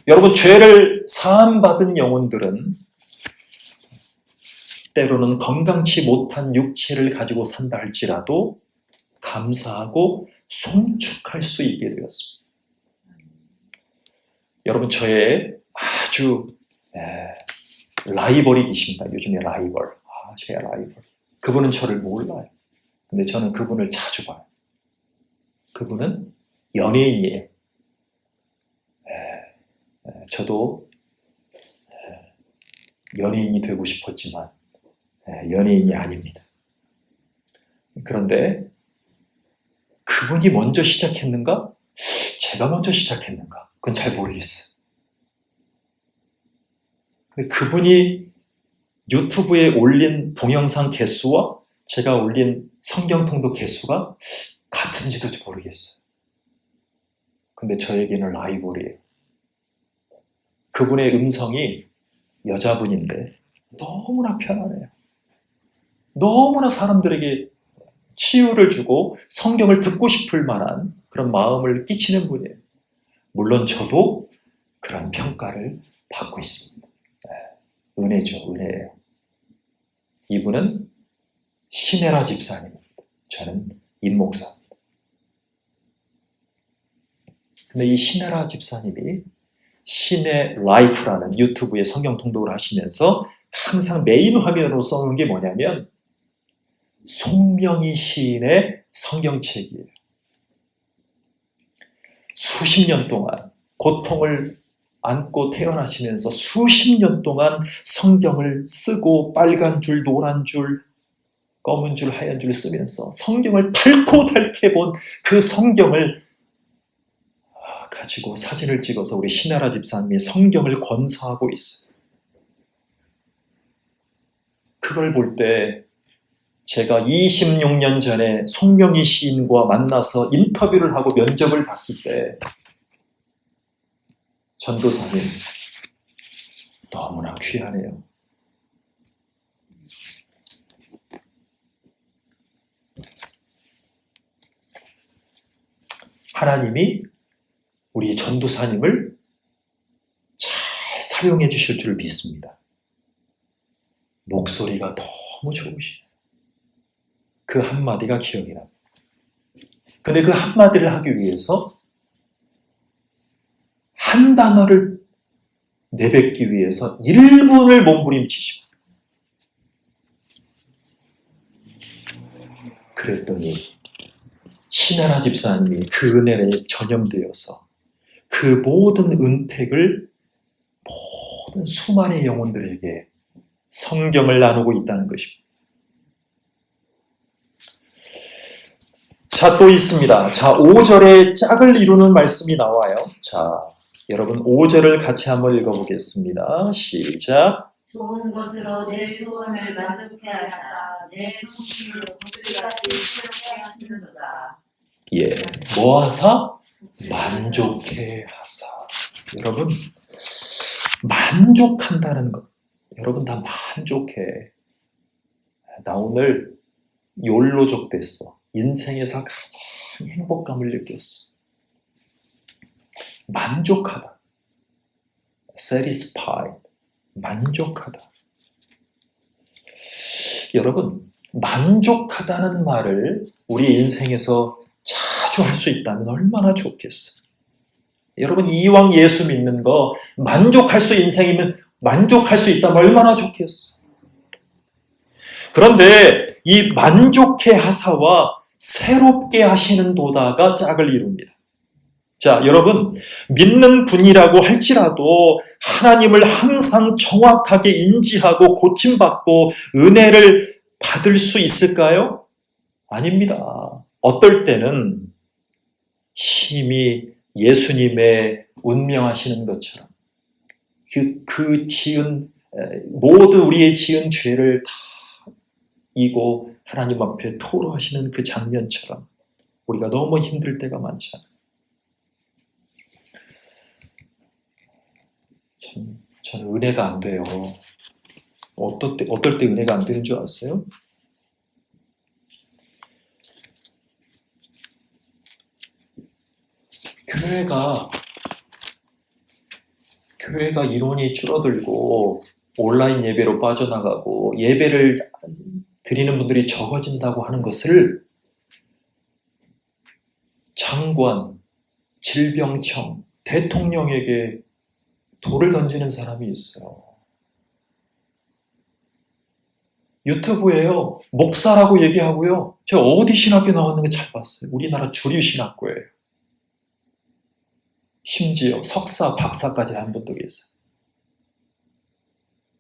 여러분, 죄를 사함받은 영혼들은 때로는 건강치 못한 육체를 가지고 산다 할지라도 감사하고 송축할 수 있게 되었습니다. 여러분, 저의 아주 라이벌이 계십니다. 요즘에 라이벌. 제 라이벌. 그분은 저를 몰라요. 근데 저는 그분을 자주 봐요. 그분은 연예인이에요. 저도 연예인이 되고 싶었지만 연예인이 아닙니다. 그런데 그분이 먼저 시작했는가? 제가 먼저 시작했는가? 그건 잘 모르겠어요. 근데 그분이 유튜브에 올린 동영상 개수와 제가 올린 성경통독 개수가 같은지도 모르겠어요. 근데 저에게는 라이벌이에요. 그분의 음성이 여자분인데 너무나 편안해요. 너무나 사람들에게 치유를 주고 성경을 듣고 싶을 만한 그런 마음을 끼치는 분이에요. 물론 저도 그런 평가를 받고 있습니다. 은혜죠, 은혜예요. 이분은 신혜라 집사님입니다. 저는 임목사입니다. 근데 이 신혜라 집사님이 신의 라이프라는 유튜브에 성경 통독을 하시면서 항상 메인 화면으로 써놓은 게 뭐냐면 송명희 시인의 성경책이에요. 수십 년 동안 고통을 안고 태어나시면서 수십 년 동안 성경을 쓰고 빨간 줄, 노란 줄, 검은 줄, 하얀 줄 쓰면서 성경을 탈코탈케 본 그 성경을 가지고 사진을 찍어서 우리 신하라 집사님이 성경을 권서하고 있어요. 그걸 볼 때 제가 26년 전에 송명희 시인과 만나서 인터뷰를 하고 면접을 봤을 때 전도사님 너무나 귀하네요. 하나님이 우리 전도사님을 잘 사용해 주실 줄 믿습니다. 목소리가 너무 좋으시네요. 그 한마디가 기억이 납니다. 근데 그 한마디를 하기 위해서 한 단어를 내뱉기 위해서 1분을 몸부림치십니다. 그랬더니 신하라 집사님이 그 은혜에 전염되어서 그 모든 은택을 모든 수많은 영혼들에게 성경을 나누고 있다는 것입니다. 자, 또 있습니다. 자, 5절에 짝을 이루는 말씀이 나와요. 자, 여러분 5절을 같이 한번 읽어보겠습니다. 시작. 좋은 것으로 내 소원을 만족해 하사 내 청춘으로 독수리같이 새롭게 하시는도다. 예, 뭐 하사? 만족해 하사. 여러분, 만족한다는 것. 여러분 다 만족해. 나 오늘 욜로족 됐어. 인생에서 가장 행복감을 느꼈어. 만족하다. satisfied. 만족하다. 여러분, 만족하다는 말을 우리 인생에서 자주 할 수 있다면 얼마나 좋겠어요. 여러분, 이왕 예수 믿는 거 만족할 수 인생이면 만족할 수 있다면 얼마나 좋겠어요. 그런데 이 만족해 하사와 새롭게 하시는 도다가 짝을 이룹니다. 자, 여러분, 믿는 분이라고 할지라도 하나님을 항상 정확하게 인지하고 고침받고 은혜를 받을 수 있을까요? 아닙니다. 어떨 때는 심히 예수님의 운명하시는 것처럼 그 지은 모든 우리의 지은 죄를 다 이고 하나님 앞에 토로하시는 그 장면처럼 우리가 너무 힘들 때가 많잖아요. 저는 은혜가 안 돼요. 어떨 때 은혜가 안 되는 줄 아세요? 교회가 교회가 인원이 줄어들고 온라인 예배로 빠져나가고 예배를 드리는 분들이 적어진다고 하는 것을 장관, 질병청, 대통령에게 돌을 던지는 사람이 있어요. 유튜브에요. 목사라고 얘기하고요. 제가 어디 신학교 나왔는 거 잘 봤어요. 우리나라 주류 신학교예요. 심지어 석사, 박사까지 한 분도 계세요.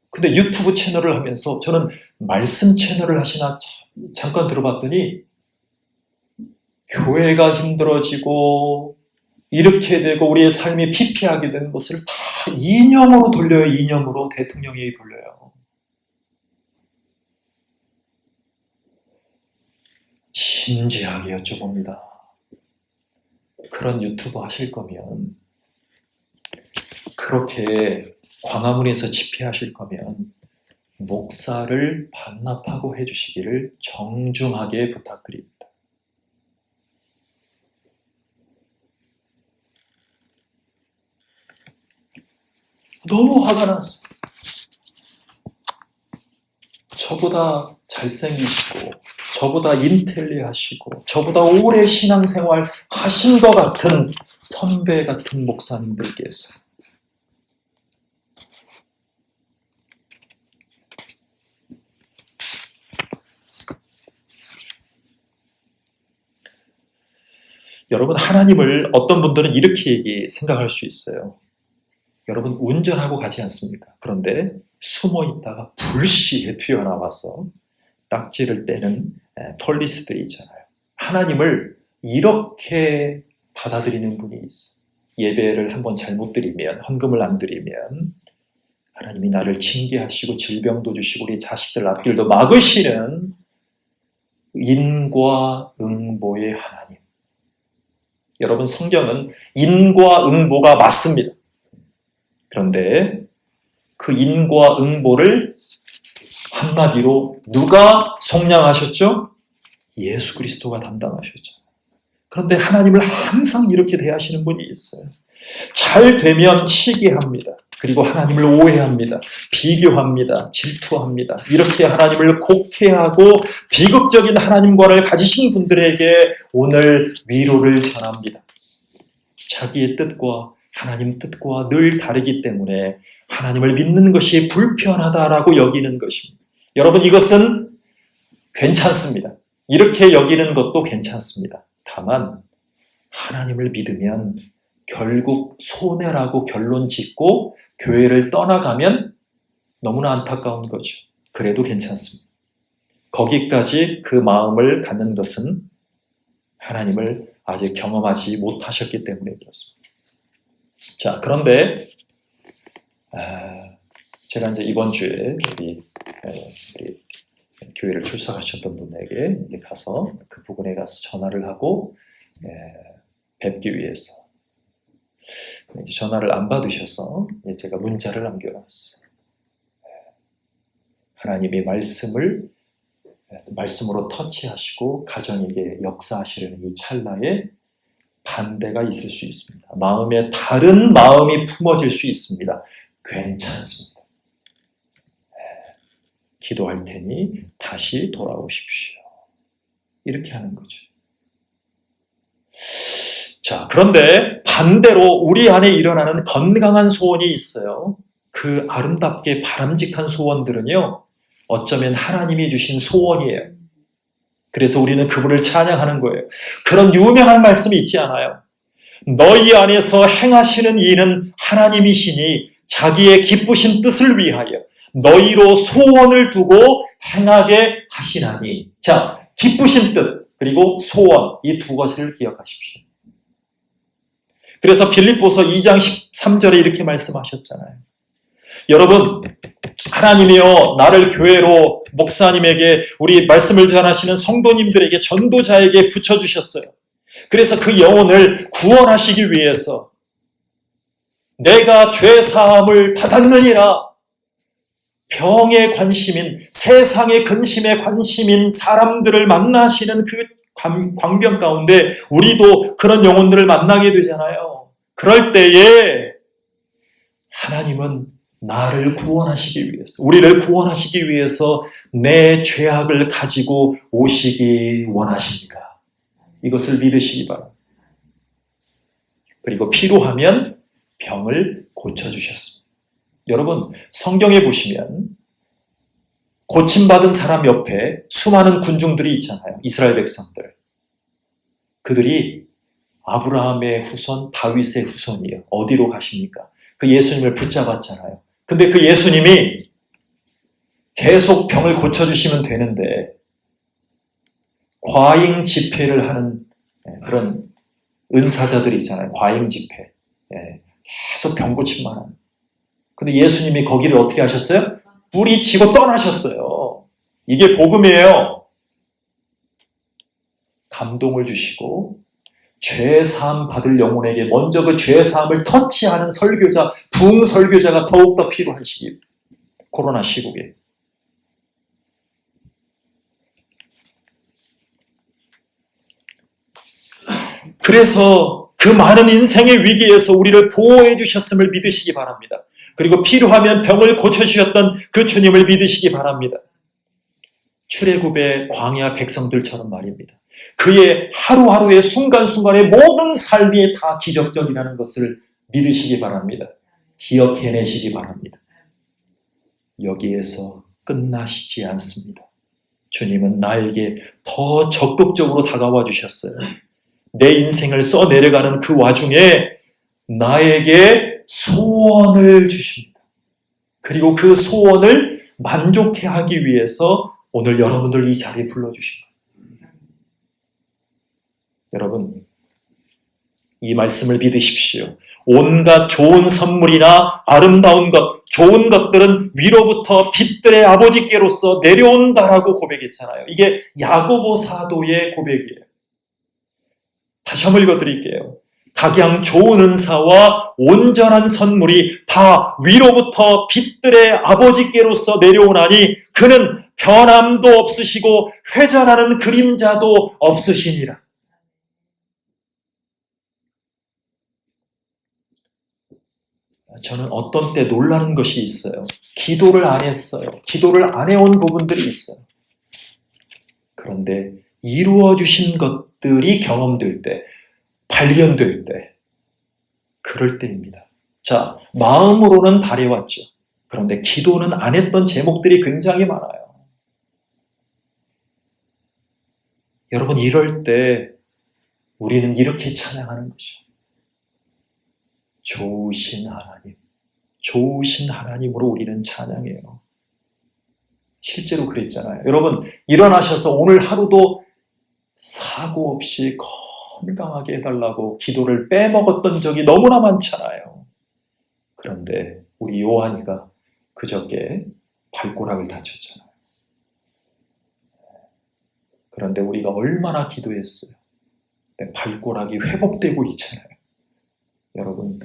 근데 유튜브 채널을 하면서 저는 말씀 채널을 하시나 잠깐 들어봤더니 교회가 힘들어지고 이렇게 되고 우리의 삶이 피폐하게 되는 것을 다 이념으로 돌려요. 이념으로 대통령에게 돌려요. 진지하게 여쭤봅니다. 그런 유튜브 하실 거면, 그렇게 광화문에서 집회하실 거면 목사를 반납하고 해주시기를 정중하게 부탁드립니다. 너무 화가 났어. 저보다 잘생기시고 저보다 인텔리하시고 저보다 오래 신앙생활 하신 것 같은 선배 같은 목사님들께서 여러분, 하나님을 어떤 분들은 이렇게 생각할 수 있어요. 여러분, 운전하고 가지 않습니까? 그런데 숨어 있다가 불시에 튀어나와서 딱지를 떼는 폴리스들이 있잖아요. 하나님을 이렇게 받아들이는 분이 있어요. 예배를 한번 잘못 드리면, 헌금을 안 드리면 하나님이 나를 징계하시고 질병도 주시고 우리 자식들 앞길도 막으시는 인과 응보의 하나님. 여러분, 성경은 인과 응보가 맞습니다. 그런데 그 인과 응보를 한마디로 누가 속량하셨죠? 예수 그리스도가 담당하셨죠. 그런데 하나님을 항상 이렇게 대하시는 분이 있어요. 잘 되면 시기합니다. 그리고 하나님을 오해합니다. 비교합니다. 질투합니다. 이렇게 하나님을 곡해하고 비극적인 하나님과를 가지신 분들에게 오늘 위로를 전합니다. 자기의 뜻과 하나님 뜻과 늘 다르기 때문에 하나님을 믿는 것이 불편하다라고 여기는 것입니다. 여러분, 이것은 괜찮습니다. 이렇게 여기는 것도 괜찮습니다. 다만 하나님을 믿으면 결국 손해라고 결론 짓고 교회를 떠나가면 너무나 안타까운 거죠. 그래도 괜찮습니다. 거기까지 그 마음을 갖는 것은 하나님을 아직 경험하지 못하셨기 때문에 그렇습니다. 자, 그런데 제가 이제 이번 주에 우리 교회를 출석하셨던 분에게 가서 그 부근에 가서 전화를 하고 뵙기 위해서 전화를 안 받으셔서 제가 문자를 남겨놨어요. 하나님이 말씀으로 터치하시고 가정에게 역사하시려는 이 찰나에 반대가 있을 수 있습니다. 마음에 다른 마음이 품어질 수 있습니다. 괜찮습니다. 기도할 테니 다시 돌아오십시오. 이렇게 하는 거죠. 자, 그런데 반대로 우리 안에 일어나는 건강한 소원이 있어요. 그 아름답게 바람직한 소원들은요, 어쩌면 하나님이 주신 소원이에요. 그래서 우리는 그분을 찬양하는 거예요. 그런 유명한 말씀이 있지 않아요? 너희 안에서 행하시는 이는 하나님이시니 자기의 기쁘신 뜻을 위하여 너희로 소원을 두고 행하게 하시나니. 자, 기쁘신 뜻 그리고 소원, 이 두 것을 기억하십시오. 그래서 빌립보서 2장 13절에 이렇게 말씀하셨잖아요. 여러분, 하나님이요, 나를 교회로 목사님에게 우리 말씀을 전하시는 성도님들에게 전도자에게 붙여주셨어요. 그래서 그 영혼을 구원하시기 위해서 내가 죄 사함을 받았느니라. 병에 관심인, 세상의 근심에 관심인 사람들을 만나시는 그 광경 가운데 우리도 그런 영혼들을 만나게 되잖아요. 그럴 때에 하나님은 나를 구원하시기 위해서, 우리를 구원하시기 위해서 내 죄악을 가지고 오시기 원하십니다. 이것을 믿으시기 바랍니다. 그리고 필요하면 병을 고쳐주셨습니다. 여러분, 성경에 보시면 고침받은 사람 옆에 수많은 군중들이 있잖아요. 이스라엘 백성들. 그들이 아브라함의 후손, 다윗의 후손이에요. 어디로 가십니까? 그 예수님을 붙잡았잖아요. 근데 그 예수님이 계속 병을 고쳐주시면 되는데 과잉 집회를 하는 그런 은사자들이 있잖아요. 과잉 집회. 계속 병 고침만 하는. 근데 예수님이 거기를 어떻게 하셨어요? 뿌리치고 떠나셨어요. 이게 복음이에요. 감동을 주시고 죄사함 받을 영혼에게 먼저 그 죄사함을 터치하는 설교자, 부흥 설교자가 더욱더 필요한 시기, 코로나 시국에. 그래서 그 많은 인생의 위기에서 우리를 보호해 주셨음을 믿으시기 바랍니다. 그리고 필요하면 병을 고쳐주셨던 그 주님을 믿으시기 바랍니다. 출애굽의 광야 백성들처럼 말입니다. 그의 하루하루의 순간순간의 모든 삶이 다 기적적이라는 것을 믿으시기 바랍니다. 기억해내시기 바랍니다. 여기에서 끝나시지 않습니다. 주님은 나에게 더 적극적으로 다가와 주셨어요. 내 인생을 써내려가는 그 와중에 나에게 소원을 주십니다. 그리고 그 소원을 만족해 하기 위해서 오늘 여러분들 이 자리에 불러주십니다. 여러분, 이 말씀을 믿으십시오. 온갖 좋은 선물이나 아름다운 것, 좋은 것들은 위로부터 빛들의 아버지께로서 내려온다라고 고백했잖아요. 이게 야고보 사도의 고백이에요. 다시 한번 읽어드릴게요. 각양 좋은 은사와 온전한 선물이 다 위로부터 빛들의 아버지께로서 내려오나니 그는 변함도 없으시고 회전하는 그림자도 없으시니라. 저는 어떤 때 놀라는 것이 있어요. 기도를 안 했어요. 기도를 안 해온 부분들이 있어요. 그런데 이루어 주신 것들이 경험될 때, 발견될 때, 그럴 때입니다. 자, 마음으로는 바래왔죠. 그런데 기도는 안 했던 제목들이 굉장히 많아요. 여러분, 이럴 때 우리는 이렇게 찬양하는 거죠. 좋으신 하나님, 좋으신 하나님으로 우리는 찬양해요. 실제로 그랬잖아요. 여러분, 일어나셔서 오늘 하루도 사고 없이 건강하게 해달라고 기도를 빼먹었던 적이 너무나 많잖아요. 그런데 우리 요한이가 그저께 발가락을 다쳤잖아요. 그런데 우리가 얼마나 기도했어요. 발가락이 회복되고 있잖아요. 여러분,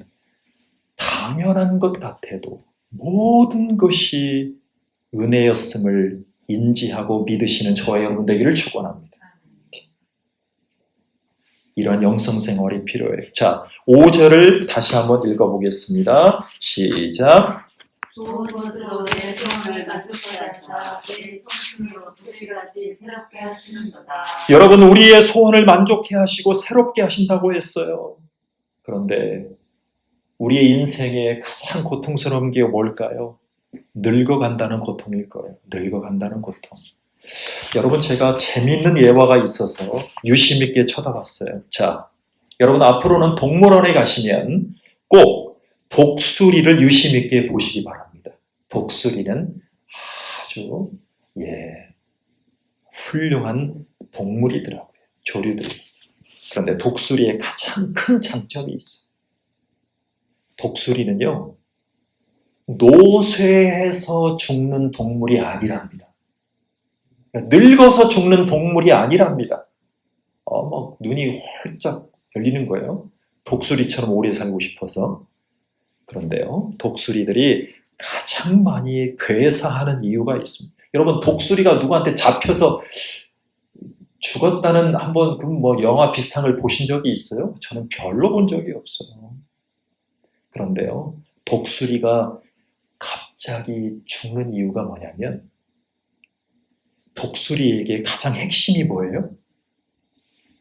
당연한 것 같아도 모든 것이 은혜였음을 인지하고 믿으시는 저와 여러분 되기를 축원합니다. 이러한 영성생활이 필요해요. 자, 5절을 다시 한번 읽어보겠습니다. 시작. 좋은 것으로 내 소원을 만족하게 하사 내 성품으로 소리같이 새롭게 하시는도다. 여러분, 우리의 소원을 만족해 하시고 새롭게 하신다고 했어요. 그런데 우리의 인생에 가장 고통스러운 게 뭘까요? 늙어간다는 고통일 거예요. 늙어간다는 고통. 여러분, 제가 재미있는 예화가 있어서 유심 있게 쳐다봤어요. 자, 여러분 앞으로는 동물원에 가시면 꼭 독수리를 유심 있게 보시기 바랍니다. 독수리는 아주 훌륭한 동물이더라고요. 조류들. 그런데 독수리의 가장 큰 장점이 있어요. 독수리는요, 노쇠해서 죽는 동물이 아니랍니다. 늙어서 죽는 동물이 아니랍니다. 눈이 활짝 열리는 거예요. 독수리처럼 오래 살고 싶어서. 그런데요, 독수리들이 가장 많이 괴사하는 이유가 있습니다. 여러분, 독수리가 누구한테 잡혀서 죽었다는 한번 영화 비슷한 걸 보신 적이 있어요? 저는 별로 본 적이 없어요. 그런데요, 독수리가 갑자기 죽는 이유가 뭐냐면 독수리에게 가장 핵심이 뭐예요?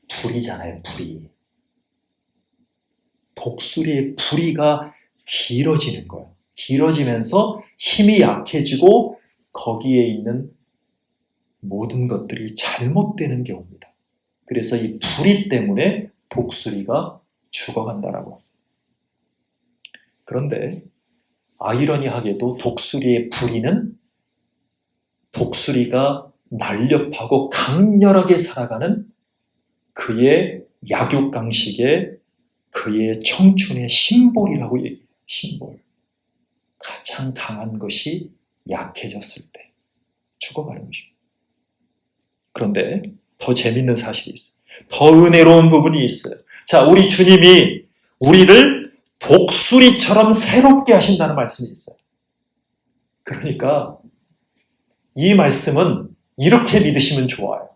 부리잖아요, 부리. 독수리의 부리가 길어지는 거예요. 길어지면서 힘이 약해지고 거기에 있는 모든 것들이 잘못되는 경우입니다. 그래서 이 부리 때문에 독수리가 죽어간다라고 합니다. 그런데 아이러니하게도 독수리의 부리는 독수리가 날렵하고 강렬하게 살아가는 그의 약육강식의 그의 청춘의 심볼이라고 얘기해요. 심볼. 가장 강한 것이 약해졌을 때 죽어가는 것입니다. 그런데 더 재밌는 사실이 있어요. 더 은혜로운 부분이 있어요. 자, 우리 주님이 우리를 독수리처럼 새롭게 하신다는 말씀이 있어요. 그러니까 이 말씀은 이렇게 믿으시면 좋아요.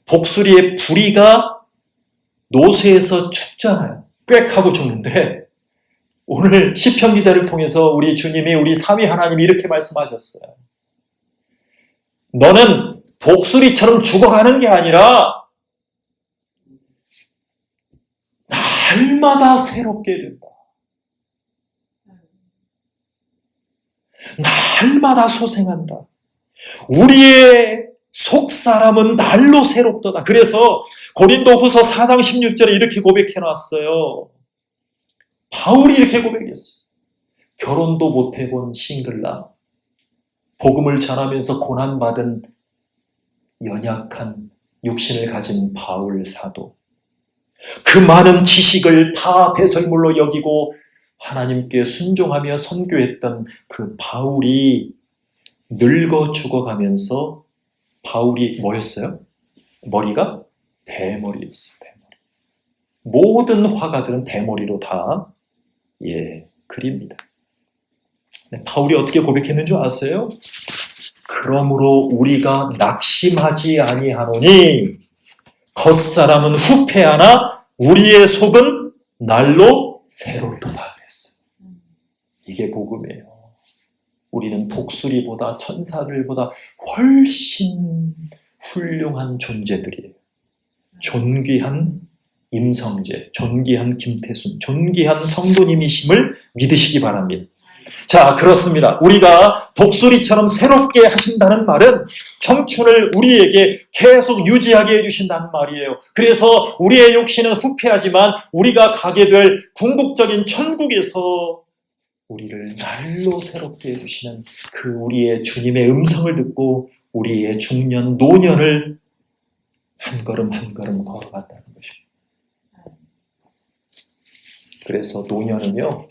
독수리의 부리가 노새에서 죽잖아요. 꽥 하고 죽는데 오늘 시편 기자를 통해서 우리 주님이 우리 삼위 하나님이 이렇게 말씀하셨어요. 너는 독수리처럼 죽어가는 게 아니라 날마다 새롭게 된다. 날마다 소생한다. 우리의 속사람은 날로 새롭도다. 그래서 고린도후서 4장 16절에 이렇게 고백해놨어요. 바울이 이렇게 고백했어요. 결혼도 못 해본 싱글라, 복음을 전하면서 고난받은 연약한 육신을 가진 바울 사도, 그 많은 지식을 다 배설물로 여기고 하나님께 순종하며 선교했던 그 바울이 늙어 죽어가면서 바울이 뭐였어요? 머리가 대머리였어요. 대머리. 모든 화가들은 대머리로 다 그립니다. 바울이 어떻게 고백했는 줄 아세요? 그러므로 우리가 낙심하지 아니하노니 겉사람은 후패하나 우리의 속은 날로 새롭도다 그랬어요. 이게 복음이에요. 우리는 독수리보다 천사들보다 훨씬 훌륭한 존재들이에요. 존귀한 임성재, 존귀한 김태순, 존귀한 성도님이심을 믿으시기 바랍니다. 자, 그렇습니다. 우리가 독수리처럼 새롭게 하신다는 말은 청춘을 우리에게 계속 유지하게 해주신다는 말이에요. 그래서 우리의 육신은 후패하지만 우리가 가게 될 궁극적인 천국에서 우리를 날로 새롭게 해주시는 그 우리의 주님의 음성을 듣고 우리의 중년, 노년을 한 걸음 한 걸음 걸어간다는 것입니다. 그래서 노년은요,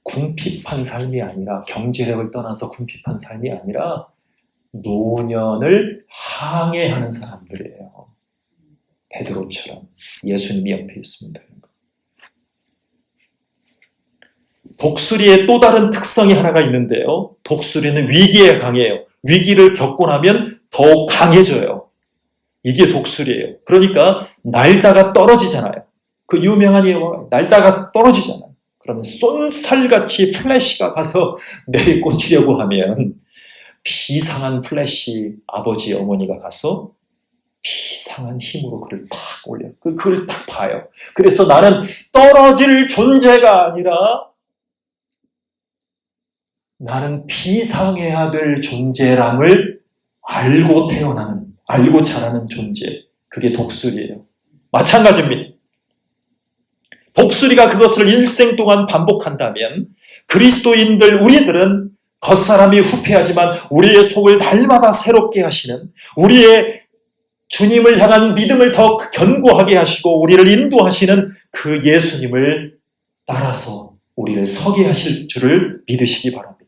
궁핍한 삶이 아니라, 경제력을 떠나서 궁핍한 삶이 아니라 노년을 항해하는 사람들이에요. 베드로처럼 예수님이 옆에 있습니다. 독수리의 또 다른 특성이 하나가 있는데요. 독수리는 위기에 강해요. 위기를 겪고 나면 더욱 강해져요. 이게 독수리예요. 그러니까 날다가 떨어지잖아요. 그 유명한 예화, 날다가 떨어지잖아요. 그러면 쏜살같이 플래시가 가서 내리꽂으려고 하면 비상한 플래시 아버지 어머니가 가서 비상한 힘으로 그를 탁 올려요. 그걸 딱 봐요. 그래서 나는 떨어질 존재가 아니라 나는 비상해야 될 존재람을 알고 태어나는, 알고 자라는 존재. 그게 독수리예요. 마찬가지입니다. 독수리가 그것을 일생 동안 반복한다면 그리스도인들 우리들은 겉사람이 후패하지만 우리의 속을 날마다 새롭게 하시는, 우리의 주님을 향한 믿음을 더 견고하게 하시고 우리를 인도하시는 그 예수님을 따라서 우리를 서게 하실 줄을 믿으시기 바랍니다.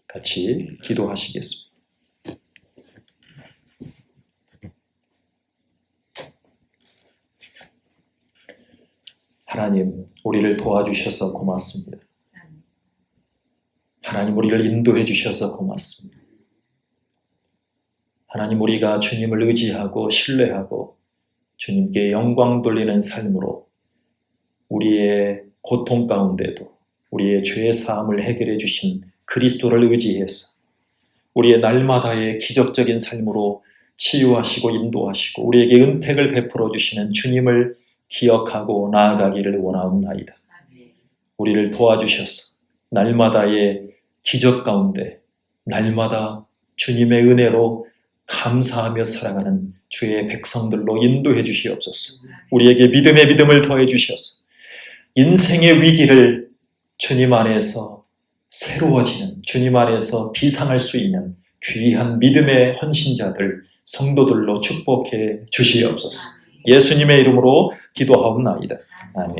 같이 기도하시겠습니다. 하나님, 우리를 도와주셔서 고맙습니다. 하나님, 우리를 인도해 주셔서 고맙습니다. 하나님, 우리가 주님을 의지하고 신뢰하고 주님께 영광 돌리는 삶으로 우리의 고통 가운데도 우리의 죄 사함을 해결해 주신 그리스도를 의지해서 우리의 날마다의 기적적인 삶으로 치유하시고 인도하시고 우리에게 은택을 베풀어 주시는 주님을 기억하고 나아가기를 원하옵나이다. 우리를 도와주셔서 날마다의 기적 가운데 날마다 주님의 은혜로 감사하며 살아가는 주의 백성들로 인도해 주시옵소서. 우리에게 믿음의 믿음을 더해 주셔서 인생의 위기를 주님 안에서 새로워지는, 주님 안에서 비상할 수 있는 귀한 믿음의 헌신자들, 성도들로 축복해 주시옵소서. 예수님의 이름으로 기도하옵나이다. 아멘.